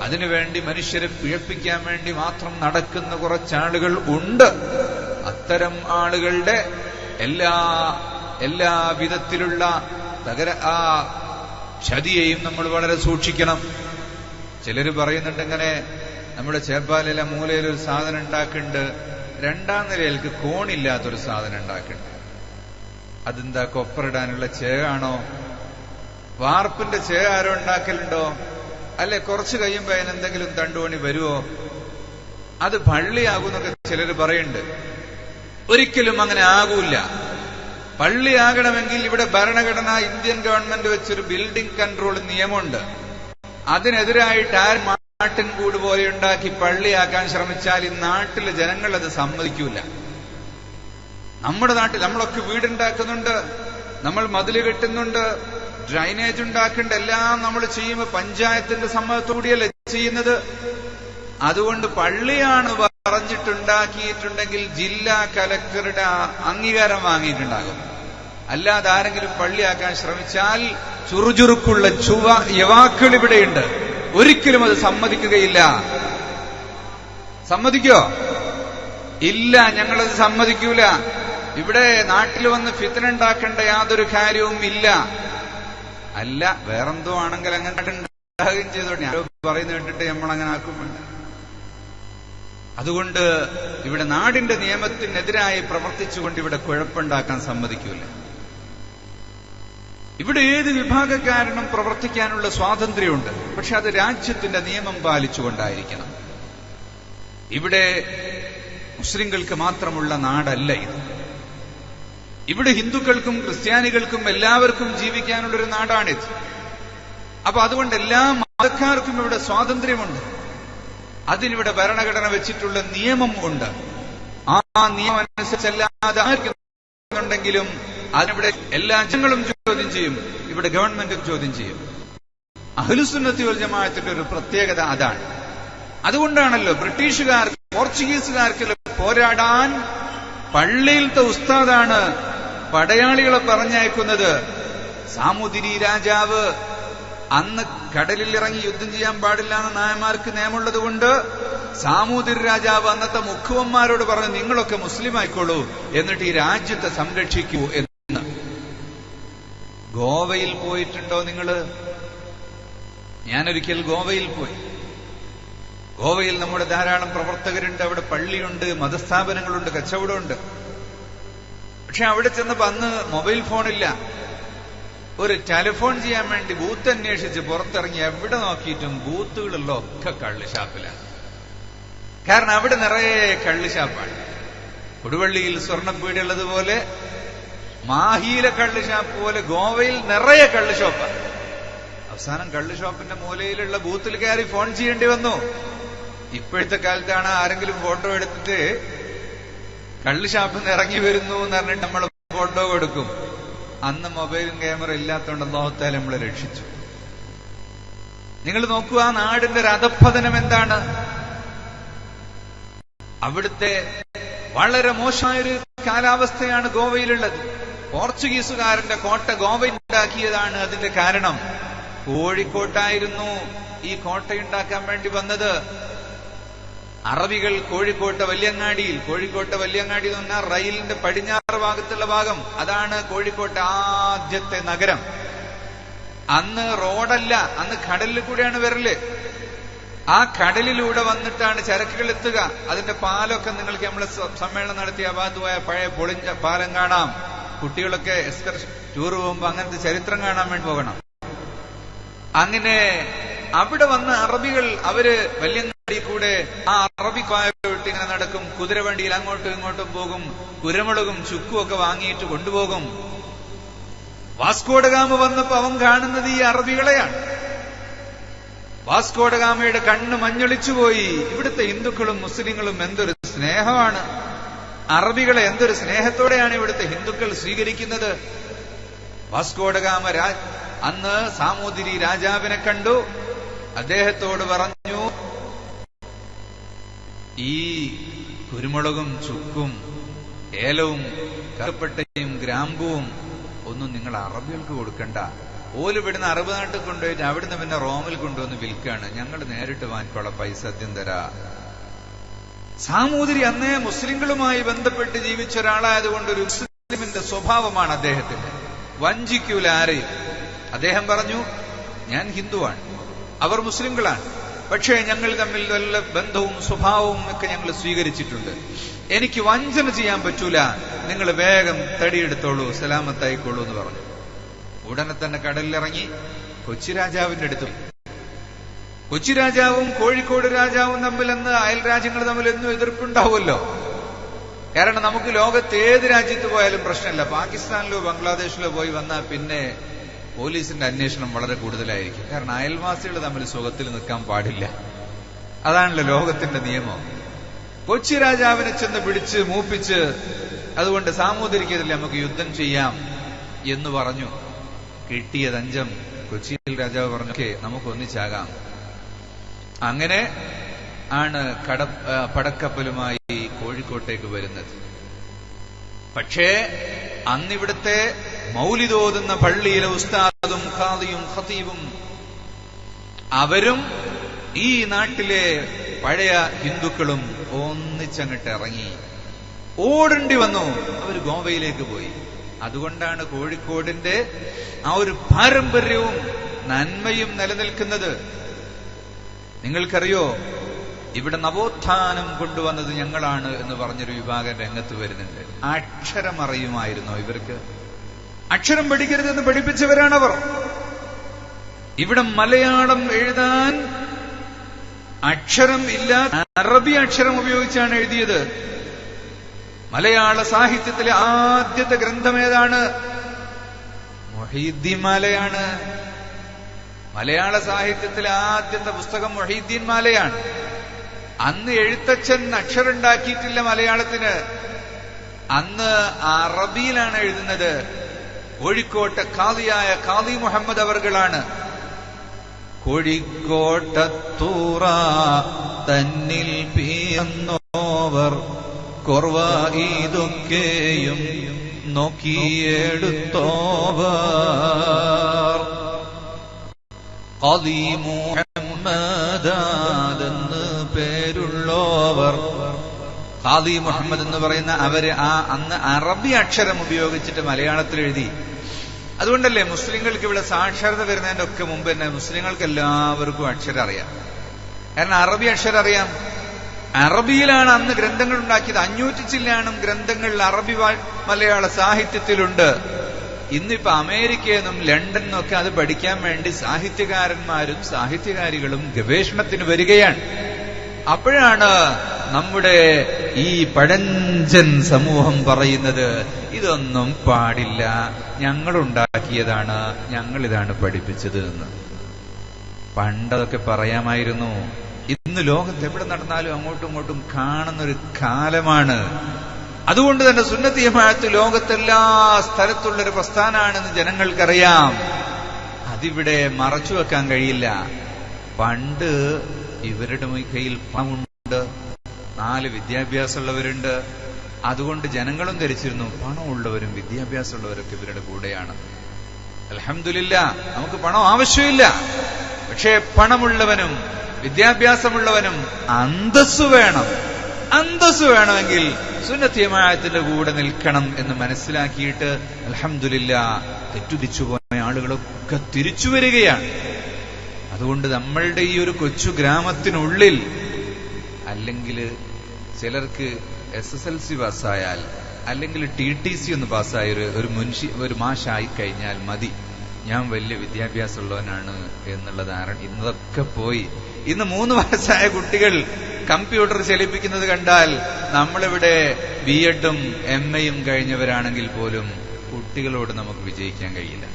അതിനുവേണ്ടി മനുഷ്യരെ പിഴപ്പിക്കാൻ വേണ്ടി മാത്രം നടക്കുന്ന കുറച്ചാളുകൾ ഉണ്ട്. അത്തരം ആളുകളുടെ എല്ലാ വിധത്തിലുള്ള ചതിയെയും നമ്മൾ വളരെ സൂക്ഷിക്കണം. ചിലര് പറയുന്നുണ്ട്, ഇങ്ങനെ നമ്മുടെ ചേപ്പാലിലെ മൂലയിലൊരു സാധനം ഉണ്ടാക്കുന്നുണ്ട്, 2ാം നിലയിലേക്ക് കോണില്ലാത്തൊരു സാധനം ഉണ്ടാക്കുന്നുണ്ട്. അതെന്താ, കൊപ്പറിടാനുള്ള ചേയാണോ? വാർപ്പിന്റെ ചേ ആരോ ഉണ്ടാക്കലുണ്ടോ? അല്ലെ കുറച്ച് കഴിയുമ്പോ അതിനെന്തെങ്കിലും തണ്ടുപണി വരുമോ? അത് പള്ളിയാകുന്നൊക്കെ ചിലർ പറയുന്നുണ്ട്. ഒരിക്കലും അങ്ങനെ ആകൂല. പള്ളിയാകണമെങ്കിൽ ഇവിടെ ഭരണഘടന, ഇന്ത്യൻ ഗവൺമെന്റ് വെച്ചൊരു ബിൽഡിംഗ് കൺട്രോൾ നിയമമുണ്ട്. അതിനെതിരായിട്ട് ആരും നാട്ടിൻ കൂട് പോലെ ഉണ്ടാക്കി പള്ളിയാക്കാൻ ശ്രമിച്ചാൽ ഈ നാട്ടിലെ ജനങ്ങൾ അത് സമ്മതിക്കൂല. നമ്മുടെ നാട്ടിൽ നമ്മളൊക്കെ വീടുണ്ടാക്കുന്നുണ്ട്, നമ്മൾ മതില് കെട്ടുന്നുണ്ട്, ഡ്രൈനേജ് ഉണ്ടാക്കുന്നുണ്ട്, എല്ലാം നമ്മൾ ചെയ്യുമ്പോൾ പഞ്ചായത്തിന്റെ സമ്മതത്തോടെയല്ലേ ചെയ്യുന്നത്. അതുകൊണ്ട് പള്ളിയാണ് പറഞ്ഞിട്ടുണ്ടാക്കിയിട്ടുണ്ടെങ്കിൽ ജില്ലാ കലക്ടറുടെ അംഗീകാരം വാങ്ങിയിട്ടുണ്ടാകും. അല്ലാതെ ആരെങ്കിലും പള്ളിയാക്കാൻ ശ്രമിച്ചാൽ ചുറുചുറുക്കുള്ള യുവാക്കൾ ഇവിടെയുണ്ട്, ഒരിക്കലും അത് സമ്മതിക്കുകയില്ല. സമ്മതിക്കോ? ഇല്ല, ഞങ്ങളത് സമ്മതിക്കൂല. ഇവിടെ നാട്ടിൽ വന്ന് ഫിത്ന ഉണ്ടാക്കേണ്ട യാതൊരു കാര്യവും ഇല്ല. അല്ല, വേറെന്തോ ആണെങ്കിൽ അങ്ങനെ ഉണ്ടാകുകയും ചെയ്തോട്ടെ. ഞാൻ പറയുന്ന കേട്ടിട്ട് നമ്മൾ അങ്ങനെ ആക്കുന്നുണ്ട്. അതുകൊണ്ട് ഇവിടെ നാടിന്റെ നിയമത്തിനെതിരായി പ്രവർത്തിച്ചുകൊണ്ട് ഇവിടെ കുഴപ്പമുണ്ടാക്കാൻ സമ്മതിക്കൂല. ഇവിടെ ഏത് വിഭാഗക്കാരനും പ്രവർത്തിക്കാനുള്ള സ്വാതന്ത്ര്യമുണ്ട്. പക്ഷെ അത് രാജ്യത്തിന്റെ നിയമം പാലിച്ചുകൊണ്ടായിരിക്കണം. ഇവിടെ മുസ്ലിങ്ങൾക്ക് മാത്രമുള്ള നാടല്ല ഇത്. ഇവിടെ ഹിന്ദുക്കൾക്കും ക്രിസ്ത്യാനികൾക്കും എല്ലാവർക്കും ജീവിക്കാനുള്ളൊരു നാടാണിത്. അപ്പൊ അതുകൊണ്ട് എല്ലാ മതക്കാർക്കും ഇവിടെ സ്വാതന്ത്ര്യമുണ്ട്. അതിനിവിടെ ഭരണഘടന വെച്ചിട്ടുള്ള നിയമം ഉണ്ട്. ആ നിയമം അനുസരിച്ചല്ലാതെ ആർക്കുണ്ടെങ്കിലും അതിനിവിടെ എല്ലാ ജനങ്ങളും ചോദ്യം ചെയ്യും, ഇവിടെ ഗവൺമെന്റും ചോദ്യം ചെയ്യും. അഹ്ലുസുന്നത്തി വൽ ജമാഅത്തിന്റെ ഒരു പ്രത്യേകത അതാണ്. അതുകൊണ്ടാണല്ലോ ബ്രിട്ടീഷുകാർക്ക് പോർച്ചുഗീസുകാർക്ക് പോരാടാൻ പള്ളിയിലത്തെ ഉസ്താദാണ് പടയാളികളെ പറഞ്ഞയക്കുന്നത്. സാമൂതിരി രാജാവ് അന്ന് കടലിൽ ഇറങ്ങി യുദ്ധം ചെയ്യാൻ പാടില്ല എന്ന് നായന്മാർക്ക് നിയമമുള്ളത് കൊണ്ട് സാമൂതിരി രാജാവ് അന്നത്തെ മുഖ്യന്മാരോട് പറഞ്ഞു, നിങ്ങളൊക്കെ മുസ്ലിം ആയിക്കോളൂ, എന്നിട്ട് ഈ രാജ്യത്തെ സംരക്ഷിക്കൂ എന്ന്. ഗോവയിൽ പോയിട്ടുണ്ടോ നിങ്ങള്? ഞാനൊരിക്കൽ ഗോവയിൽ പോയി. ഗോവയിൽ നമ്മുടെ ധാരാളം പ്രവർത്തകരുണ്ട്, അവിടെ പള്ളിയുണ്ട്, മതസ്ഥാപനങ്ങളുണ്ട്, കച്ചവടമുണ്ട്. പക്ഷെ അവിടെ ചെന്നപ്പോ അന്ന് മൊബൈൽ ഫോണില്ല. ഒരു ടെലിഫോൺ ചെയ്യാൻ വേണ്ടി ബൂത്ത് അന്വേഷിച്ച് പുറത്തിറങ്ങി എവിടെ നോക്കിയിട്ടും ബൂത്തുകളിലൊക്കെ കള്ളുഷാപ്പിലാണ്. കാരണം അവിടെ നിറയെ കള്ളുഷാപ്പാണ്. കൊടുവള്ളിയിൽ സ്വർണ്ണപ്പീടിയുള്ളതുപോലെ മാഹിയിലെ കള്ളുഷാപ്പ് പോലെ ഗോവയിൽ നിറയെ കള്ളുഷോപ്പാണ്. അവസാനം കള്ളുഷോപ്പിന്റെ മൂലയിലുള്ള ബൂത്തിൽ കയറി ഫോൺ ചെയ്യേണ്ടി വന്നു. ഇപ്പോഴത്തെ കാലത്താണ് ആരെങ്കിലും ഫോട്ടോ എടുത്തിട്ട് കള്ളുഷാപ്പിൽ നിന്ന് ഇറങ്ങി വരുന്നു എന്ന് പറഞ്ഞിട്ട് നമ്മൾ ഫോട്ടോ കൊടുക്കും. അന്ന് മൊബൈലും ക്യാമറ ഇല്ലാത്തതുകൊണ്ട് അല്ലാഹുത്താല നമ്മളെ രക്ഷിച്ചു. നിങ്ങൾ നോക്കൂ, ആ നാടിന്റെ ഒരു അധപ്പതനം എന്താണ്. അവിടുത്തെ വളരെ മോശമായൊരു കാലാവസ്ഥയാണ് ഗോവയിലുള്ളത്. പോർച്ചുഗീസുകാരന്റെ കോട്ട ഗോവയിൽ ഉണ്ടാക്കിയതാണ് അതിന്റെ കാരണം. കോഴിക്കോട്ടായിരുന്നു ഈ കോട്ടയുണ്ടാക്കാൻ വേണ്ടി വന്നത്. അറബികൾ കോഴിക്കോട്ടെ വല്യങ്ങാടിയിൽ, കോഴിക്കോട്ടെ വല്യങ്ങാടി എന്ന് പറഞ്ഞാൽ റെയിലിന്റെ പടിഞ്ഞാറ് ഭാഗത്തുള്ള ഭാഗം, അതാണ് കോഴിക്കോട്ടെ ആദ്യത്തെ നഗരം. അന്ന് റോഡല്ല, അന്ന് കടലിൽ കൂടെയാണ് വരല്. ആ കടലിലൂടെ വന്നിട്ടാണ് ചരക്കുകൾ എത്തുക. അതിന്റെ പാലമൊക്കെ നിങ്ങൾക്ക് നമ്മൾ സമ്മേളനം നടത്തിയ ഭാഗത്ത് പോയ പഴയ പൊളിഞ്ഞ പാലം കാണാം. കുട്ടികളൊക്കെ എക്സ്കർഷൻ ടൂർ പോകുമ്പോ അങ്ങനത്തെ ചരിത്രം കാണാൻ വേണ്ടി പോകണം. അങ്ങനെ അവിടെ വന്ന അറബികൾ അവര് വല്യങ്ങാടി കൂടെ ആ അറബിക്കായിട്ട് ഇങ്ങനെ നടക്കും. കുതിരവണ്ടിയിൽ അങ്ങോട്ടും ഇങ്ങോട്ടും പോകും. കുരുമുളകും ചുക്കും ഒക്കെ വാങ്ങിയിട്ട് കൊണ്ടുപോകും. വാസ്കോഡഗാമ വന്നപ്പോ അവൻ കാണുന്നത് ഈ അറബികളെയാണ്. വാസ്കോഡഗാമയുടെ കണ്ണ് മഞ്ഞളിച്ചുപോയി. ഇവിടുത്തെ ഹിന്ദുക്കളും മുസ്ലിങ്ങളും എന്തൊരു സ്നേഹമാണ്. അറബികളെ എന്തൊരു സ്നേഹത്തോടെയാണ് ഇവിടുത്തെ ഹിന്ദുക്കൾ സ്വീകരിക്കുന്നത്. വാസ്കോഡഗാമ അന്ന് സാമൂതിരി രാജാവിനെ കണ്ടു. അദ്ദേഹത്തോട് പറഞ്ഞു, ഈ കുരുമുളകും ചുക്കും ഏലവും കറുപ്പട്ടയും ഗ്രാമ്പുവും ഒന്നും നിങ്ങൾ അറബികൾക്ക് കൊടുക്കണ്ട. ഓല് ഇവിടുന്ന് അറബ് നാട്ടിൽ കൊണ്ടുപോയിട്ട് അവിടുന്ന് പിന്നെ റോമിൽ കൊണ്ടുവന്ന് വിൽക്കാണ്. ഞങ്ങൾ നേരിട്ട് വാങ്ങിക്കോളാം, പൈസ അദ്യം തരാ. സാമൂതിരി അന്നേ മുസ്ലിങ്ങളുമായി ബന്ധപ്പെട്ട് ജീവിച്ച ഒരാളായതുകൊണ്ട് ഒരു മുസ്ലിമിന്റെ സ്വഭാവമാണ് അദ്ദേഹത്തിന്. വഞ്ചിക്കൂല ആരെയും. അദ്ദേഹം പറഞ്ഞു, ഞാൻ ഹിന്ദുവാണ്, അവർ മുസ്ലിങ്ങളാണ്, പക്ഷേ ഞങ്ങൾ തമ്മിൽ നല്ല ബന്ധവും സ്വഭാവവും ഒക്കെ ഞങ്ങൾ സ്വീകരിച്ചിട്ടുണ്ട്. എനിക്ക് വഞ്ചന ചെയ്യാൻ പറ്റൂല. നിങ്ങൾ വേഗം തടിയെടുത്തോളൂ, സലാമത്തായിക്കോളൂ എന്ന് പറഞ്ഞു. ഉടനെ തന്നെ കടലിലിറങ്ങി കൊച്ചി രാജാവിന്റെ അടുത്തും. കൊച്ചി രാജാവും കോഴിക്കോട് രാജാവും തമ്മിൽ എന്ന് അയൽ രാജ്യങ്ങൾ തമ്മിൽ എന്നും എതിർപ്പുണ്ടാവുമല്ലോ. കാരണം നമുക്ക് ലോകത്ത് ഏത് രാജ്യത്ത് പോയാലും പ്രശ്നമില്ല. പാകിസ്ഥാനിലോ ബംഗ്ലാദേശിലോ പോയി വന്നാൽ പിന്നെ പോലീസിന്റെ അന്വേഷണം വളരെ കൂടുതലായിരിക്കും. കാരണം അയൽവാസികൾ തമ്മിൽ സുഖത്തിൽ നിൽക്കാൻ പാടില്ല. അതാണല്ലോ ലോകത്തിന്റെ നിയമം. കൊച്ചി രാജാവിനെ ചെന്ന് പിടിച്ച് മൂപ്പിച്ച്, അതുകൊണ്ട് സാമൂതിരിക്കെതിരെ നമുക്ക് യുദ്ധം ചെയ്യാം എന്ന് പറഞ്ഞു. കിട്ടിയ തഞ്ചം കൊച്ചിയിൽ രാജാവ് പറഞ്ഞു, നമുക്ക് ഒന്നിച്ചാകാം. അങ്ങനെ ആണ് പടക്കപ്പലുമായി കോഴിക്കോട്ടേക്ക് വരുന്നത്. പക്ഷേ അന്നിവിടുത്തെ മൗലിദോതുന്ന പള്ളിയിലെ ഉസ്താദും ഖാദിയും ഖതീബും അവരും ഈ നാട്ടിലെ പഴയ ഹിന്ദുക്കളും ഒന്നിച്ചങ്ങട്ട് ഇറങ്ങി ഓടേണ്ടി വന്നു. അവർ ഗോവയിലേക്ക് പോയി. അതുകൊണ്ടാണ് കോഴിക്കോടിന്റെ ആ ഒരു പാരമ്പര്യവും നന്മയും നിലനിൽക്കുന്നത്. നിങ്ങൾക്കറിയോ, ഇവിടെ നവോത്ഥാനം കൊണ്ടുവന്നത് ഞങ്ങളാണ് എന്ന് പറഞ്ഞൊരു വിഭാഗം രംഗത്ത് വരുന്നുണ്ട്. അക്ഷരം അറിയുമായിരുന്നോ ഇവർക്ക്? അക്ഷരം പഠിക്കരുതെന്ന് പഠിപ്പിച്ചവരാണവർ. ഇവിടെ മലയാളം എഴുതാൻ അക്ഷരം ഇല്ല, അറബി അക്ഷരം ഉപയോഗിച്ചാണ് എഴുതിയത്. മലയാള സാഹിത്യത്തിലെ ആദ്യത്തെ ഗ്രന്ഥം ഏതാണ്? മുഹീദ്ദീൻ മാലയാണ്. മലയാള സാഹിത്യത്തിലെ ആദ്യത്തെ പുസ്തകം മുഹീദ്ദീൻ മാലയാണ്. അന്ന് എഴുത്തച്ഛൻ അക്ഷരം ഉണ്ടാക്കിയിട്ടില്ല മലയാളത്തിന്. അന്ന് അറബിയിലാണ് എഴുതുന്നത്. കോഴിക്കോട്ടെ ഖാദിയായ ഖാദി മുഹമ്മദ് അവർകളാണ്. കോഴിക്കോട്ടത്തൂറ തന്നിൽ പിറന്നോവർ കൊർവ ഇതൊക്കെയും നോക്കിയെടുത്തോവർ ഖാദി മുഹമ്മദ് പേരുള്ളോവർ. ഖാദി മുഹമ്മദ് എന്ന് പറയുന്ന അവര് അന്ന് അറബി അക്ഷരം ഉപയോഗിച്ചിട്ട് മലയാളത്തിൽ എഴുതി. അതുകൊണ്ടല്ലേ മുസ്ലിങ്ങൾക്ക് ഇവിടെ സാക്ഷരത വരുന്നതിന്റെ ഒക്കെ മുമ്പ് തന്നെ മുസ്ലിങ്ങൾക്ക് എല്ലാവർക്കും അക്ഷരം അറിയാം. കാരണം അറബി അക്ഷരം അറിയാം. അറബിയിലാണ് അന്ന് ഗ്രന്ഥങ്ങൾ ഉണ്ടാക്കിയത്. 500 ചില്ലാനും ഗ്രന്ഥങ്ങൾ അറബി മലയാള സാഹിത്യത്തിലുണ്ട്. ഇന്നിപ്പോ അമേരിക്കയിൽ നിന്നും ലണ്ടനിൽ നിന്നൊക്കെ അത് പഠിക്കാൻ വേണ്ടി സാഹിത്യകാരന്മാരും സാഹിത്യകാരികളും ഗവേഷണത്തിന് വരികയാണ്. അപ്പോഴാണ് നമ്മുടെ ഈ പഴഞ്ചൻ സമൂഹം പറയുന്നത്, ഇതൊന്നും പാടില്ല, ഞങ്ങളുണ്ടാക്കിയതാണ്, ഞങ്ങളിതാണ് പഠിപ്പിച്ചത് എന്ന്. പണ്ടതൊക്കെ പറയാമായിരുന്നു. ഇന്ന് ലോകത്ത് എവിടെ നടന്നാലും അങ്ങോട്ടും ഇങ്ങോട്ടും കാണുന്നൊരു കാലമാണ്. അതുകൊണ്ട് തന്നെ സുന്നത്ത് ജമാഅത്ത് ലോകത്തെല്ലാ സ്ഥലത്തുള്ളൊരു പ്രസ്ഥാനമാണെന്ന് ജനങ്ങൾക്കറിയാം. അതിവിടെ മറച്ചു വെക്കാൻ കഴിയില്ല. പണ്ട് ഇവരുടെ കയ്യിൽ പണമുണ്ട്, 4 വിദ്യാഭ്യാസമുള്ളവരുണ്ട്. അതുകൊണ്ട് ജനങ്ങളും ധരിച്ചിരുന്നു പണമുള്ളവരും വിദ്യാഭ്യാസമുള്ളവരൊക്കെ ഇവരുടെ കൂടെയാണ്. അൽഹംദുലില്ലാ, നമുക്ക് പണം ആവശ്യമില്ല. പക്ഷേ പണമുള്ളവനും വിദ്യാഭ്യാസമുള്ളവനും അന്തസ്സ് വേണം. അന്തസ്സ് വേണമെങ്കിൽ സുന്നത്ത് ജമാഅത്തിന്റെ കൂടെ നിൽക്കണം എന്ന് മനസ്സിലാക്കിയിട്ട് അൽഹംദുലില്ലാ തെറ്റുതിച്ചുപോയ ആളുകളൊക്കെ തിരിച്ചു വരികയാണ്. അതുകൊണ്ട് നമ്മളുടെ ഈ ഒരു കൊച്ചു ഗ്രാമത്തിനുള്ളിൽ, അല്ലെങ്കിൽ ചിലർക്ക് SSLC പാസ്സായാൽ അല്ലെങ്കിൽ TTC ഒന്ന് പാസ്സായ ഒരു മാഷായി കഴിഞ്ഞാൽ മതി, ഞാൻ വലിയ വിദ്യാഭ്യാസമുള്ളവനാണ് എന്നുള്ള ധാരണ ഇന്നതൊക്കെ പോയി. ഇന്ന് 3 വയസ്സായ കുട്ടികൾ കമ്പ്യൂട്ടർ ചലിപ്പിക്കുന്നത് കണ്ടാൽ നമ്മളിവിടെ BEdും MAയും കഴിഞ്ഞവരാണെങ്കിൽ പോലും കുട്ടികളോട് നമുക്ക് വിജയിക്കാൻ കഴിയില്ല.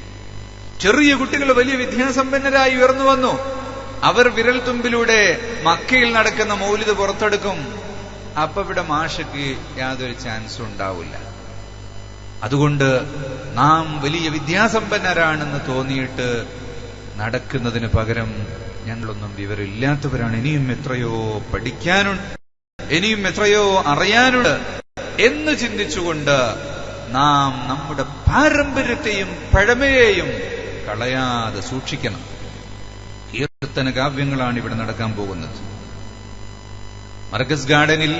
ചെറിയ കുട്ടികൾ വലിയ വിദ്യാസമ്പന്നരായി ഉയർന്നു വന്നു. അവർ വിരൽ തുമ്പിലൂടെ മക്കയിൽ നടക്കുന്ന മൗലിദ് പുറത്തെടുക്കും. അപ്പൊ ഇവിടെ മാഷയ്ക്ക് യാതൊരു ചാൻസും ഉണ്ടാവില്ല. അതുകൊണ്ട് നാം വലിയ വിദ്യാസമ്പന്നരാണെന്ന് തോന്നിയിട്ട് നടക്കുന്നതിന് പകരം ഞങ്ങളൊന്നും വിവരമില്ലാത്തവരാണ്, ഇനിയും എത്രയോ പഠിക്കാനുണ്ട്, ഇനിയും എത്രയോ അറിയാനുണ്ട് എന്ന് ചിന്തിച്ചുകൊണ്ട് നാം നമ്മുടെ പാരമ്പര്യത്തെയും പഴമയെയും കളയാതെ സൂക്ഷിക്കണം. കീർത്തന കാവ്യങ്ങളാണ് ഇവിടെ നടക്കാൻ പോകുന്നത്. മർക്കസ് ഗാർഡനിൽ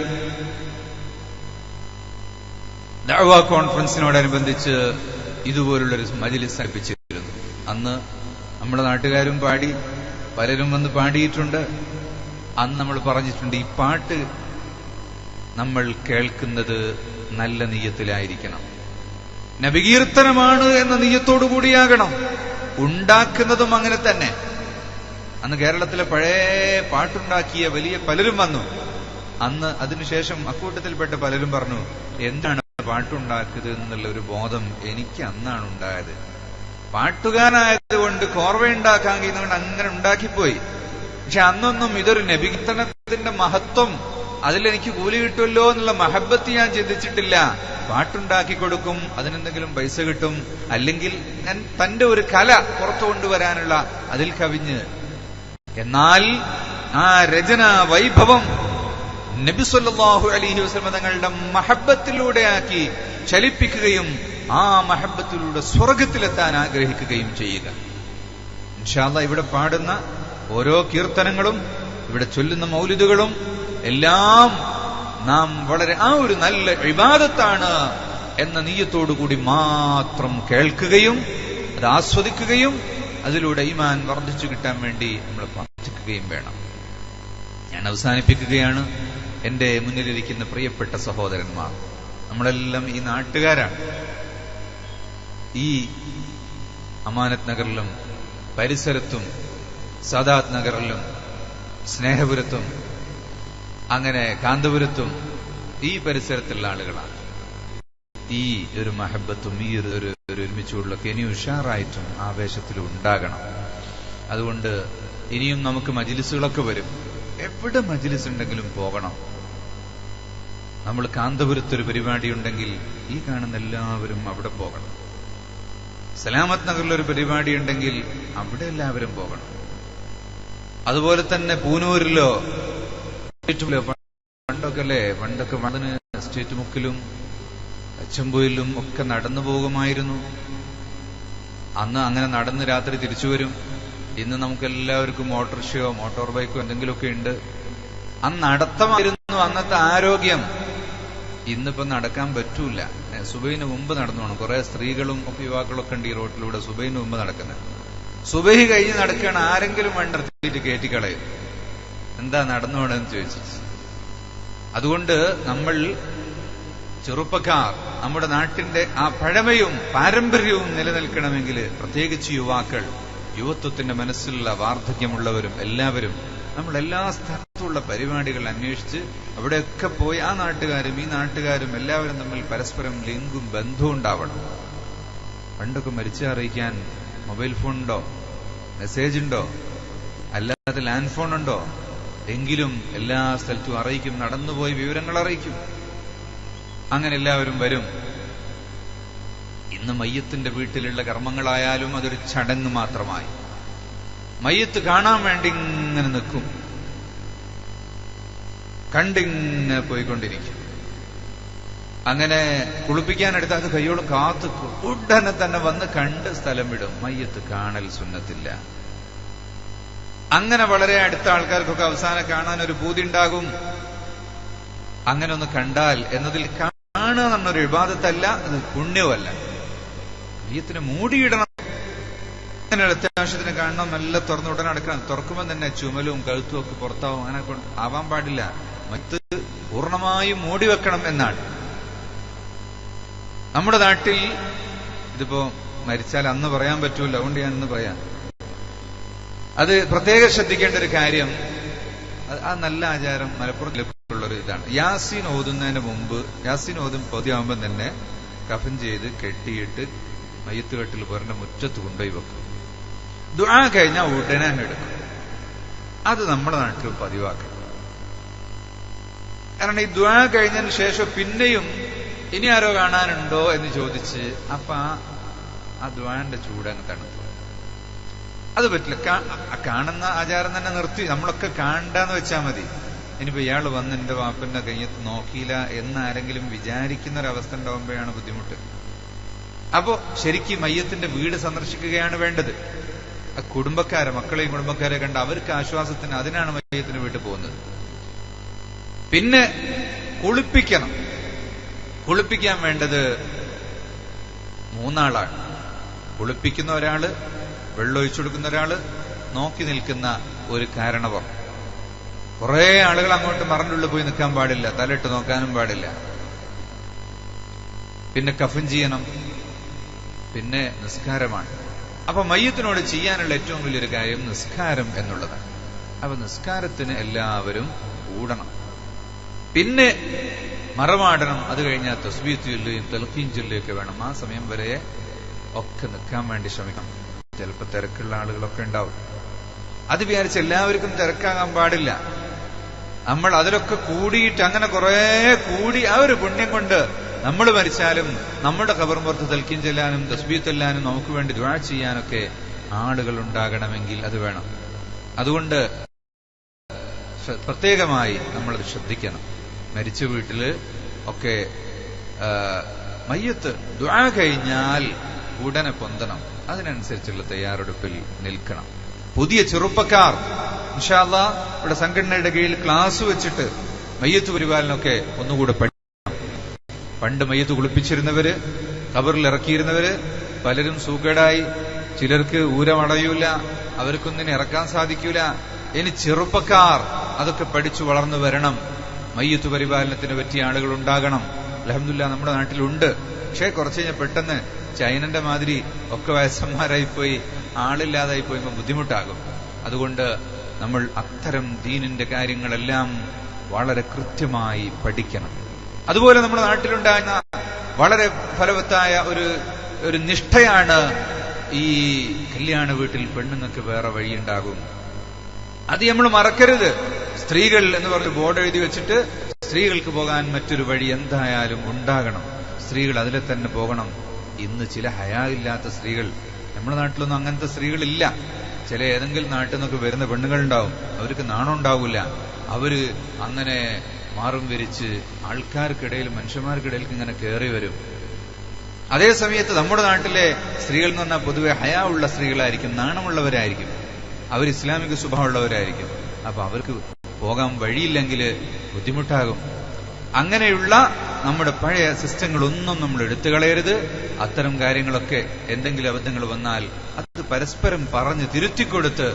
ദഅവ കോൺഫറൻസിനോടനുബന്ധിച്ച് ഇതുപോലുള്ളൊരു മജ്‌ലിസ് സംഘടിപ്പിച്ചിരുന്നു. അന്ന് നമ്മുടെ നാട്ടുകാരും പാടി, പലരും വന്ന് പാടിയിട്ടുണ്ട്. അന്ന് നമ്മൾ പറഞ്ഞിട്ടുണ്ട്, ഈ പാട്ട് നമ്മൾ കേൾക്കുന്നത് നല്ല നിയ്യത്തിലായിരിക്കണം, നബികീർത്തനമാണ് എന്ന നിയ്യത്തോടുകൂടിയാകണം. ഉണ്ടാക്കുന്നതും അങ്ങനെ തന്നെ. അന്ന് കേരളത്തിലെ പഴയ പാട്ടുണ്ടാക്കിയ വലിയ പലരും വന്നു. അന്ന് അതിനുശേഷം അക്കൂട്ടത്തിൽപ്പെട്ട പലരും പറഞ്ഞു, എന്താണ് പാട്ടുണ്ടാക്കുന്നത് എന്നുള്ള ഒരു ബോധം എനിക്ക് അന്നാണ് ഉണ്ടായത്. പാട്ടുകാരനായതുകൊണ്ട് കോർവയുണ്ടാക്കാൻ കഴിയുന്നതുകൊണ്ട് അങ്ങനെ ഉണ്ടാക്കിപ്പോയി. പക്ഷെ അന്നൊന്നും ഇതൊരു നബികീർത്തനത്തിന്റെ മഹത്വം, അതിലെനിക്ക് കൂലി കിട്ടുമല്ലോ എന്നുള്ള മഹബത്ത് ഞാൻ ചിന്തിച്ചിട്ടില്ല. പാട്ടുണ്ടാക്കി കൊടുക്കും, അതിനെന്തെങ്കിലും പൈസ കിട്ടും, അല്ലെങ്കിൽ ഞാൻ തന്റെ ഒരു കല പുറത്തു കൊണ്ടുവരാനുള്ള അതിൽ കവിഞ്ഞ്. എന്നാൽ ആ രചനാ വൈഭവം നബി സല്ലല്ലാഹു അലൈഹി വസല്ലം തങ്ങളുടെ മഹബ്ബത്തിലൂടെയാക്കി ചലിപ്പിക്കുകയും ആ മഹബ്ബത്തിലൂടെ സ്വർഗത്തിലെത്താൻ ആഗ്രഹിക്കുകയും ചെയ്യുക. ഇൻഷാ അല്ലാഹ് ഇവിടെ പാടുന്ന ഓരോ കീർത്തനങ്ങളും ഇവിടെ ചൊല്ലുന്ന മൗലിദുകളും എല്ലാം നാം വളരെ ആ ഒരു നല്ല ഇബാദത്താണ് എന്ന നിയ്യത്തോടുകൂടി മാത്രം കേൾക്കുകയും അത് ആസ്വദിക്കുകയും അതിലൂടെ ഈമാൻ വർദ്ധിച്ചു കിട്ടാൻ വേണ്ടി നമ്മൾ പ്രാർത്ഥിക്കുകയും വേണം. ഞാൻ അവസാനിപ്പിക്കുകയാണ്. എന്റെ മുന്നിലിരിക്കുന്ന പ്രിയപ്പെട്ട സഹോദരന്മാർ, നമ്മളെല്ലാം ഈ നാട്ടുകാരാണ്. ഈ അമാനത്ത് നഗറിലും പരിസരത്തും സാദാത്ത് നഗറിലും സ്നേഹപുരത്തും അങ്ങനെ കാന്തപുരത്തും ഈ പരിസരത്തുള്ള ആളുകളാണ്. ഈ ഒരു മഹബത്തും ഈ ഒരു ഒരുമിച്ചുള്ളൊക്കെ ഇനി ഉഷാറായിട്ടും ആവേശത്തിലും ഉണ്ടാകണം. അതുകൊണ്ട് ഇനിയും നമുക്ക് മജ്ലിസുകളൊക്കെ വരും. എവിടെ മജ്ലിസ് ഉണ്ടെങ്കിലും പോകണം. നമ്മൾ കാന്തപുരത്തൊരു പരിപാടി ഉണ്ടെങ്കിൽ ഈ കാണുന്ന എല്ലാവരും അവിടെ പോകണം. സലാമത്ത് നഗറിലൊരു പരിപാടി ഉണ്ടെങ്കിൽ അവിടെ എല്ലാവരും പോകണം. അതുപോലെ തന്നെ പൂനൂരിലോ പണ്ടൊക്കെ അതിന് സ്റ്റേറ്റ് മുക്കിലും അച്ചമ്പൂയിലും ഒക്കെ നടന്നു പോകുമായിരുന്നു. അന്ന് അങ്ങനെ നടന്ന് രാത്രി തിരിച്ചു വരും. ഇന്ന് നമുക്ക് എല്ലാവർക്കും മോട്ടോർഷയോ മോട്ടോർ ബൈക്കോ എന്തെങ്കിലുമൊക്കെ ഉണ്ട്. അന്ന് നടത്തമായിരുന്നു അന്നത്തെ ആരോഗ്യം. ഇന്നിപ്പോ നടക്കാൻ പറ്റൂല. സുബൈന് മുമ്പ് നടന്നു പോകണം. കുറെ സ്ത്രീകളും ഒക്കെ യുവാക്കളൊക്കെ ഉണ്ട് ഈ റോട്ടിലൂടെ സുബൈന് മുമ്പ് നടക്കുന്നത്. സുബൈഹി കഴിഞ്ഞ് നടക്കുകയാണ്. ആരെങ്കിലും വണ്ടിട്ട് കയറ്റിക്കളയും. എന്താ നടന്നു പോകണമെന്ന് ചോദിച്ചു. അതുകൊണ്ട് നമ്മൾ ചെറുപ്പക്കാർ നമ്മുടെ നാട്ടിന്റെ ആ പഴമയും പാരമ്പര്യവും നിലനിൽക്കണമെങ്കിൽ പ്രത്യേകിച്ച് യുവാക്കൾ, യുവത്വത്തിന്റെ മനസ്സിലുള്ള വാർദ്ധക്യമുള്ളവരും എല്ലാവരും നമ്മൾ എല്ലാ സ്ഥലത്തുള്ള പരിപാടികൾ അന്വേഷിച്ച് അവിടെയൊക്കെ പോയി ആ നാട്ടുകാരും ഈ നാട്ടുകാരും എല്ലാവരും തമ്മിൽ പരസ്പരം ലിങ്കും ബന്ധവും ഉണ്ടാവണം. പണ്ടൊക്കെ മരിച്ച അറിയിക്കാൻ മൊബൈൽ ഫോൺ ഉണ്ടോ, മെസ്സേജ് ഉണ്ടോ, അല്ലാതെ ലാൻഡ് ഫോൺ ഉണ്ടോ? എങ്കിലും എല്ലാ സ്ഥലത്തും അറിയിക്കും, നടന്നുപോയി വിവരങ്ങൾ അറിയിക്കും. അങ്ങനെ എല്ലാവരും വരും. ഇന്ന് മയ്യത്തിന്റെ വീട്ടിലുള്ള കർമ്മങ്ങളായാലും അതൊരു ചടങ്ങ് മാത്രമായി. മയ്യത്ത് കാണാൻ വേണ്ടി ഇങ്ങനെ നിൽക്കും, കണ്ടിങ്ങനെ പോയിക്കൊണ്ടിരിക്കും. അങ്ങനെ കുളിപ്പിക്കാനെടുത്ത് അത് കയ്യോളം കാത്തുക്കും. ഉടനെ തന്നെ വന്ന് കണ്ട് സ്ഥലം വിടും. മയ്യത്ത് കാണൽ സുന്നത്തില്ല. അങ്ങനെ വളരെ അടുത്ത ആൾക്കാർക്കൊക്കെ അവസാനം കാണാൻ ഒരു പൂതി ഉണ്ടാകും. അങ്ങനെ ഒന്ന് കണ്ടാൽ എന്നതിൽ കാണുക എന്നൊരു ഇബാദത്തല്ല, അത് പുണ്യവുമല്ല. മയ്യത്തിന് മൂടിയിടണം. അങ്ങനെ അത്യാവശ്യത്തിന് കാണണം, നല്ല തുറന്ന് ഉടനെ അടക്കണം. തുറക്കുമ്പോൾ തന്നെ ചുമലും കഴുത്തും ഒക്കെ പുറത്താവും. അങ്ങനെ ആവാൻ പാടില്ല. മയ്യത്ത് പൂർണ്ണമായും മൂടി വെക്കണം എന്നാണ്. നമ്മുടെ നാട്ടിൽ ഇതിപ്പോ മരിച്ചാൽ അന്ന് പറയാൻ പറ്റൂല, അതുകൊണ്ട് ഞാൻ ഇന്ന് പറയാം. അത് പ്രത്യേകം ശ്രദ്ധിക്കേണ്ട ഒരു കാര്യം, ആ നല്ല ആചാരം മലപ്പുറത്തുള്ളൊരു ഇതാണ്. യാസീൻ ഓതുന്നതിന് മുമ്പ്, യാസീൻ ഓതും പൊതിയാകുമ്പോൾ തന്നെ കഫൻ ചെയ്ത് കെട്ടിയിട്ട് മയ്യത്ത് കെട്ടിൽ പോരന്റെ മുറ്റത്ത് കൊണ്ടുപോയി വെക്കും. ദുആ കഴിഞ്ഞാൽ ഉടനെ എടുക്കും. അത് നമ്മുടെ നാട്ടിൽ പതിവാക്കണം. കാരണം ഈ ദുആ കഴിഞ്ഞതിന് ശേഷം പിന്നെയും ഇനി ആരോ കാണാനുണ്ടോ എന്ന് ചോദിച്ച് അപ്പൊ ആ ദുആന്റെ ചൂടങ്ങ് തണുത്തു. അത് പറ്റില്ല. കാണുന്ന ആചാരം തന്നെ നിർത്തി. നമ്മളൊക്കെ കാണണ്ടെന്ന് വെച്ചാൽ മതി. ഇനിയിപ്പോ ഇയാൾ വന്ന് എന്റെ വാപ്പന്റെ കയ്യത്ത് നോക്കിയില്ല എന്ന് ആരെങ്കിലും വിചാരിക്കുന്ന ഒരവസ്ഥ ഉണ്ടാവുമ്പോഴാണ് ബുദ്ധിമുട്ട്. അപ്പോ ശരിക്കും മയ്യത്തിന്റെ വീട് സന്ദർശിക്കുകയാണ് വേണ്ടത്. ആ കുടുംബക്കാരെ, മക്കളെയും കുടുംബക്കാരെ കണ്ട് അവർക്ക് ആശ്വാസത്തിന്, അതിനാണ് മയ്യത്തിന് വീട്ടിൽ പോകുന്നത്. പിന്നെ കുളിപ്പിക്കണം. കുളിപ്പിക്കാൻ വേണ്ടത് മൂന്നാളാണ്. കുളിപ്പിക്കുന്ന ഒരാള്, വെള്ളമൊഴിച്ചു കൊടുക്കുന്ന ഒരാള്, നോക്കി നിൽക്കുന്ന ഒരു കാരണവർ. കുറെ ആളുകൾ അങ്ങോട്ട് മറന്നുള്ളിൽ പോയി നിൽക്കാൻ പാടില്ല, തലയിട്ട് നോക്കാനും പാടില്ല. പിന്നെ കഫൻ ചെയ്യണം. പിന്നെ നിസ്കാരമാണ്. അപ്പൊ മയ്യത്തിനോട് ചെയ്യാനുള്ള ഏറ്റവും വലിയൊരു കാര്യം നിസ്കാരം എന്നുള്ളതാണ്. അപ്പൊ നിസ്കാരത്തിന് എല്ലാവരും കൂടണം. പിന്നെ മറമാടണം. അത് കഴിഞ്ഞാൽ തസ്ബീഹ് ചൊല്ലുകയും തൽഖീൻ ചൊല്ലുകയൊക്കെ വേണം. ആ സമയം വരെ ഒക്കെ നിൽക്കാൻ വേണ്ടി ശ്രമിക്കണം. ചിലപ്പോൾ തിരക്കുള്ള ആളുകളൊക്കെ ഉണ്ടാവും. അത് വിചാരിച്ച് എല്ലാവർക്കും തിരക്കാകാൻ പാടില്ല. നമ്മൾ അതിലൊക്കെ കൂടിയിട്ട് അങ്ങനെ കുറെ കൂടി ആ ഒരു പുണ്യം കൊണ്ട് നമ്മൾ മരിച്ചാലും നമ്മുടെ ഖബറുമ്പുറത്ത് തൽഖീൻ ചെല്ലാനും തസ്ബീഹ് ചെല്ലാനും നമുക്ക് വേണ്ടി ദുആ ചെയ്യാനൊക്കെ ആളുകൾ ഉണ്ടാകണമെങ്കിൽ അത് വേണം. അതുകൊണ്ട് പ്രത്യേകമായി നമ്മളത് ശ്രദ്ധിക്കണം. മരിച്ച വീട്ടില് ഒക്കെ മയ്യത്ത് ദുആ കഴിഞ്ഞാൽ ഉടനെ പൊന്തണം. അതിനനുസരിച്ചുള്ള തയ്യാറെടുപ്പിൽ നിൽക്കണം. പുതിയ ചെറുപ്പക്കാർ ഇൻഷാ അല്ലാഹ് ഇവിടെ സംഘടനയുടെ കീഴിൽ ക്ലാസ് വെച്ചിട്ട് മയ്യത്ത് പരിപാലനമൊക്കെ ഒന്നുകൂടെ പഠിക്കണം. പണ്ട് മയ്യത്ത് കുളിപ്പിച്ചിരുന്നവര്, ഖബറിൽ ഇറക്കിയിരുന്നവര് പലരും സൂക്കേടായി. ചിലർക്ക് ഊരമടയൂല, അവർക്കൊന്നിനെ ഇറക്കാൻ സാധിക്കൂല. ഇനി ചെറുപ്പക്കാർ അതൊക്കെ പഠിച്ചു വളർന്നു വരണം. മയ്യത്ത് പരിപാലനത്തിന് പറ്റിയ ആളുകൾ ഉണ്ടാകണം. അൽഹംദുലില്ലാഹ് നമ്മുടെ നാട്ടിലുണ്ട്. പക്ഷേ കുറച്ച് കഴിഞ്ഞാൽ പെട്ടെന്ന് ചൈനന്റെ മാതിരി ഒക്കെ വയസ്സന്മാരായിപ്പോയി, ആളില്ലാതായി പോയുമ്പോൾ ബുദ്ധിമുട്ടാകും. അതുകൊണ്ട് നമ്മൾ അത്തരം ദീനിന്റെ കാര്യങ്ങളെല്ലാം വളരെ കൃത്യമായി പഠിക്കണം. അതുപോലെ നമ്മുടെ നാട്ടിലുണ്ടാകുന്ന വളരെ ഫലവത്തായ ഒരു നിഷ്ഠയാണ് ഈ കല്യാണ വീട്ടിൽ പെണ്ണുങ്ങൾക്ക് വേറെ വഴിയുണ്ടാകും. അത് നമ്മൾ മറക്കരുത്. സ്ത്രീകൾ എന്ന് പറഞ്ഞ് ബോർഡ് എഴുതി വെച്ചിട്ട് സ്ത്രീകൾക്ക് പോകാൻ മറ്റൊരു വഴി എന്തായാലും ഉണ്ടാകണം. സ്ത്രീകൾ അതിലെ തന്നെ പോകണം. ഇന്ന് ചില ഹയാ ഇല്ലാത്ത സ്ത്രീകൾ, നമ്മുടെ നാട്ടിലൊന്നും അങ്ങനത്തെ സ്ത്രീകളില്ല. ചില ഏതെങ്കിലും നാട്ടിൽ നിന്നൊക്കെ വരുന്ന പെണ്ണുങ്ങളുണ്ടാവും, അവർക്ക് നാണം ഉണ്ടാവില്ല. അവര് അങ്ങനെ മാറും വിരിച്ച് ആൾക്കാർക്കിടയിൽ, മനുഷ്യന്മാർക്കിടയിലേക്ക് ഇങ്ങനെ കയറി വരും. അതേ സമയത്ത് നമ്മുടെ നാട്ടിലെ സ്ത്രീകൾ എന്ന് പറഞ്ഞാൽ പൊതുവെ ഹയാ ഉള്ള സ്ത്രീകളായിരിക്കും, നാണമുള്ളവരായിരിക്കും, അവർ ഇസ്ലാമിക സ്വഭാവമുള്ളവരായിരിക്കും. അപ്പൊ അവർക്ക് പോകാൻ വഴിയില്ലെങ്കിൽ ബുദ്ധിമുട്ടാകും. അങ്ങനെയുള്ള നമ്മുടെ പഴയ സിസ്റ്റങ്ങളൊന്നും നമ്മൾ എടുത്തു കളയരുത്. അത്തരം കാര്യങ്ങളൊക്കെ എന്തെങ്കിലും അബദ്ധങ്ങൾ വന്നാൽ അത് പരസ്പരം പറഞ്ഞ് തിരുത്തിക്കൊടുത്ത്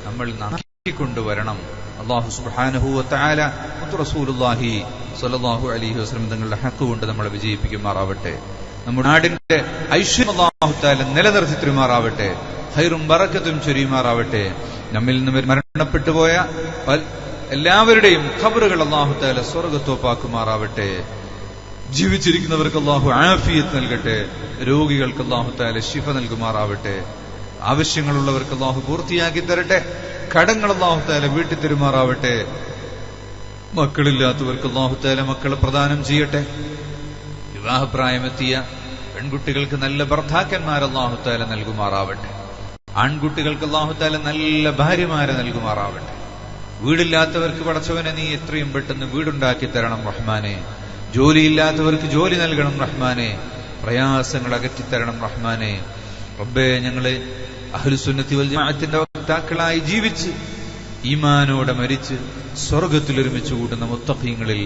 നമ്മൾ നന്നാക്കിക്കൊണ്ടുവരണം. അല്ലാഹു സുബ്ഹാനഹു വ തആല റസൂലുള്ളാഹി സ്വല്ലല്ലാഹു അലൈഹി വസല്ലം തങ്ങളുടെ ഹഖ് കൊണ്ട് നമ്മളെ വിജയിപ്പിക്കുമാറാവട്ടെ. നമ്മുടെ നാടിന്റെ ഐശ്വര്യം അല്ലാഹു തആല നിലനിർത്തി തരുമാറാവട്ടെ. ഖൈറും ബറക്കത്തും ചൊരിയുമാറാവട്ടെ. നമ്മിൽ നിന്ന് മരണപ്പെട്ടു പോയ എല്ലാവരുടെയും ഖബറുകൾ അല്ലാഹു തആല സ്വർഗ്ഗത്തോപ്പാക്കുമാറാവട്ടെ. ജീവിച്ചിരിക്കുന്നവർക്ക് അല്ലാഹു ആഫിയത്ത് നൽകട്ടെ. രോഗികൾക്ക് അല്ലാഹു തആല ശിഫ നൽകുമാറാവട്ടെ. ആവശ്യങ്ങളുള്ളവർക്ക് അല്ലാഹു പൂർത്തിയാക്കി തരട്ടെ. കടങ്ങൾ അല്ലാഹു തആല വീട്ടി തരുമാറാവട്ടെ. മക്കളില്ലാത്തവർക്ക് അല്ലാഹു തആല മക്കളെ പ്രദാനം ചെയ്യട്ടെ. വിവാഹപ്രായമെത്തിയ പെൺകുട്ടികൾക്ക് നല്ല ഭർത്താക്കന്മാർ അല്ലാഹു തആല നൽകുമാറാവട്ടെ. ആൺകുട്ടികൾക്ക് അല്ലാഹു തആല നല്ല ഭാര്യമാരെ നൽകുമാറാവട്ടെ. വീടില്ലാത്തവർക്ക് പടച്ചവനെ നീ എത്രയും പെട്ടെന്ന് വീടുണ്ടാക്കി തരണം റഹ്മാനെ. ജോലിയില്ലാത്തവർക്ക് ജോലി നൽകണം റഹ്മാനെ. പ്രയാസങ്ങൾ അകറ്റിത്തരണം റഹ്മാനെ. റബ്ബേ, ഞങ്ങളെ അഹ്ലുസുന്നത്തി വൽ ജമാഅത്തിന്റെ വക്താക്കളായി ജീവിച്ച് ഈമാനോടെ മരിച്ച് സ്വർഗത്തിൽ ഒരുമിച്ച് കൂടുന്ന മുത്തഖീങ്ങളിൽ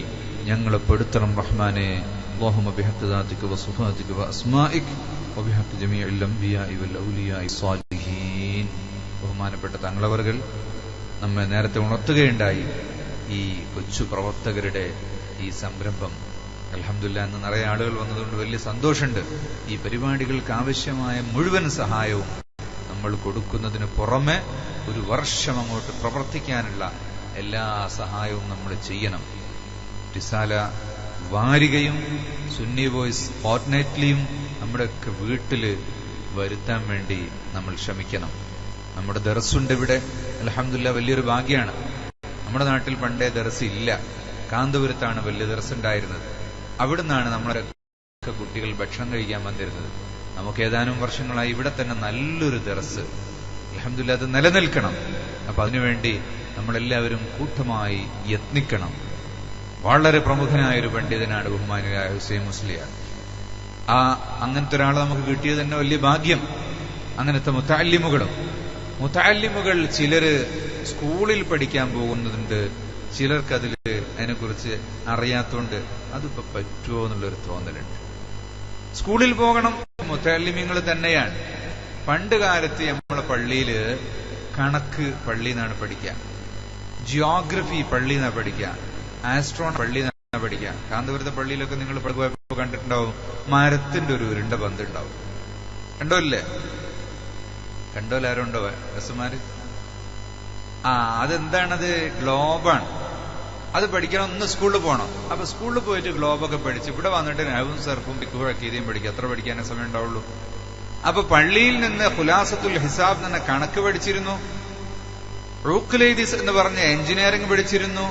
ഞങ്ങളെ പെടുത്തണം റഹ്മാനെ. اللهم بحق ذاتك وصفاتك واسمائك وبحق جميع الانبياء والأولياء الصالحين. ബഹുമാനപ്പെട്ട തങ്ങളവറുകൾ നമ്മെ നേരത്തെ ഉണർത്തുകയുണ്ടായി. ഈ കൊച്ചു പ്രവർത്തകരുടെ ഈ സംരംഭം അൽഹംദുലില്ലാഹ് ഇന്ന് നിറയെ ആളുകൾ വന്നതുകൊണ്ട് വലിയ സന്തോഷമുണ്ട്. ഈ പരിപാടികൾക്ക് ആവശ്യമായ മുഴുവൻ സഹായവും നമ്മൾ കൊടുക്കുന്നതിന് പുറമെ ഒരു വർഷം അങ്ങോട്ട് പ്രവർത്തിക്കാനുള്ള എല്ലാ സഹായവും നമ്മൾ ചെയ്യണം. റിസാല വാരികയും സുന്നി വോയിസ് ഫോർട്ട്നൈറ്റ്ലിയും നമ്മുടെയൊക്കെ വീട്ടില് വരുത്താൻ വേണ്ടി നമ്മൾ ശ്രമിക്കണം. നമ്മുടെ ദർസുണ്ട് ഇവിടെ, അൽഹംദുലില്ലാഹ് വലിയൊരു ഭാഗ്യമാണ്. നമ്മുടെ നാട്ടിൽ പണ്ടേ ദർസ് ഇല്ല. കാന്തപുരത്താണ് വലിയ ദർസ് ഉണ്ടായിരുന്നത്. അവിടുന്നാണ് നമ്മുടെ കുട്ടികൾ ഭക്ഷണം കഴിക്കാൻ വന്നിരുന്നത്. നമുക്ക് ഏതാനും വർഷങ്ങളായി ഇവിടെ തന്നെ നല്ലൊരു ദർസ്, അൽഹംദുലില്ലാഹ് അത് നിലനിൽക്കണം. അപ്പൊ അതിനുവേണ്ടി നമ്മളെല്ലാവരും കൂട്ടമായി യത്നിക്കണം. വളരെ പ്രമുഖനായൊരു പണ്ഡിതനാണ് ബഹുമാനിയായ ഹുസൈൻ മുസ്ലിയാർ. അങ്ങനത്തെ ഒരാളെ നമുക്ക് കിട്ടിയത് തന്നെ വലിയ ഭാഗ്യം. അങ്ങനത്തെ മുതഅല്ലിമുകൾ ചിലര് സ്കൂളിൽ പഠിക്കാൻ പോകുന്നുണ്ട്, ചിലർക്ക് അതിനെക്കുറിച്ച് അറിയാത്തതുകൊണ്ട് അതിപ്പോ പറ്റുമോ എന്നുള്ളൊരു തോന്നലുണ്ട്. സ്കൂളിൽ പോകണം, മുതഅല്ലിമീങ്ങൾ തന്നെയാണ്. പണ്ട് കാലത്ത് നമ്മളെ പള്ളിയില് കണക്ക് പള്ളിയിൽ നിന്നാണ് പഠിക്കുക, ജിയോഗ്രഫി പള്ളിയിൽ നിന്നാണ് പഠിക്കുക, ആസ്ട്രോണമി പള്ളിയിൽ നിന്നാണ് പഠിക്കുക. കാന്തപുരത്തെ പള്ളിയിലൊക്കെ നിങ്ങൾ പോയപ്പോ കണ്ടിട്ടുണ്ടാവും, മരത്തിന്റെ ഒരു ഉരുണ്ട പന്ത് ഉണ്ടാവും. കണ്ടോല്ലേ? കണ്ടോല്ലാരുണ്ടോ രസമാര്? അതെന്താണത്? ഗ്ലോബാണ്. അത് പഠിക്കണം. ഒന്ന് സ്കൂളിൽ പോകണം. അപ്പൊ സ്കൂളിൽ പോയിട്ട് ഗ്ലോബൊക്കെ പഠിച്ച് ഇവിടെ വന്നിട്ട് നഹ്വും സർഫും ഫിഖ്ഹും അഖീദയും പഠിക്കുക. എത്ര പഠിക്കാനേ സമയം ഉണ്ടാവുള്ളൂ. അപ്പൊ പള്ളിയിൽ നിന്ന് ഖുലാസത്തുൽ ഹിസാബ് എന്ന കണക്ക് പഠിച്ചിരുന്നു, റൂഖ്ലൈദിസ് എന്ന് പറഞ്ഞ എഞ്ചിനീയറിംഗ് പഠിച്ചിരുന്നു,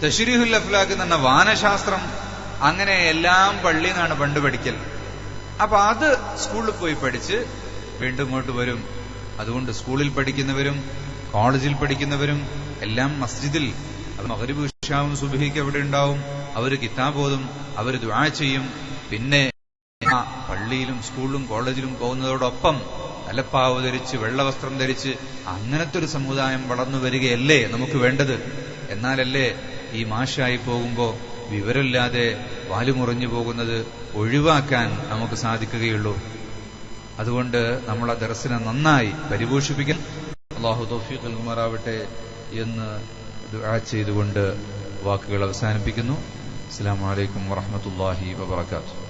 തശ്രീഹുൽ അഫ്ലാഖ് എന്ന വാനശാസ്ത്രം, അങ്ങനെ എല്ലാം പള്ളിയിൽ നിന്നാണ് പണ്ട് പഠിക്കൽ. അപ്പൊ അത് സ്കൂളിൽ പോയി പഠിച്ച് വീണ്ടും ഇങ്ങോട്ട് വരും. അതുകൊണ്ട് സ്കൂളിൽ പഠിക്കുന്നവരും കോളേജിൽ പഠിക്കുന്നവരും എല്ലാം മസ്ജിദിൽ മഗ്രിബ് ഇശാവും സുബ്ഹിക്ക് എവിടെ ഉണ്ടാവും? അവര് കിതാബ് ഓതും, അവര് ദുആ ചെയ്യും. പിന്നെ പള്ളിയിലും സ്കൂളിലും കോളേജിലും പോകുന്നതോടൊപ്പം തലപ്പാവ് ധരിച്ച് വെള്ളവസ്ത്രം ധരിച്ച് അങ്ങനത്തെ ഒരു സമുദായം വളർന്നു വരികയല്ലേ നമുക്ക് വേണ്ടത്? എന്നാലല്ലേ ഈ മാഷായി പോകുമ്പോ വിവരമില്ലാതെ വാലുമുറിഞ്ഞു പോകുന്നത് ഒഴിവാക്കാൻ നമുക്ക് സാധിക്കുകയുള്ളൂ. അതുകൊണ്ട് നമ്മൾ ആ ദർസിനെ നന്നായി പരിപോഷിപ്പിക്കാൻ അല്ലാഹു തൗഫീഖ് നൽകുമാറാവട്ടെ എന്ന് ദുആ ചെയ്തുകൊണ്ട് വാക്കുകൾ അവസാനിപ്പിക്കുന്നു. അസ്സലാമു അലൈക്കും വറഹ്മത്തുള്ളാഹി വബറകാതുഹു.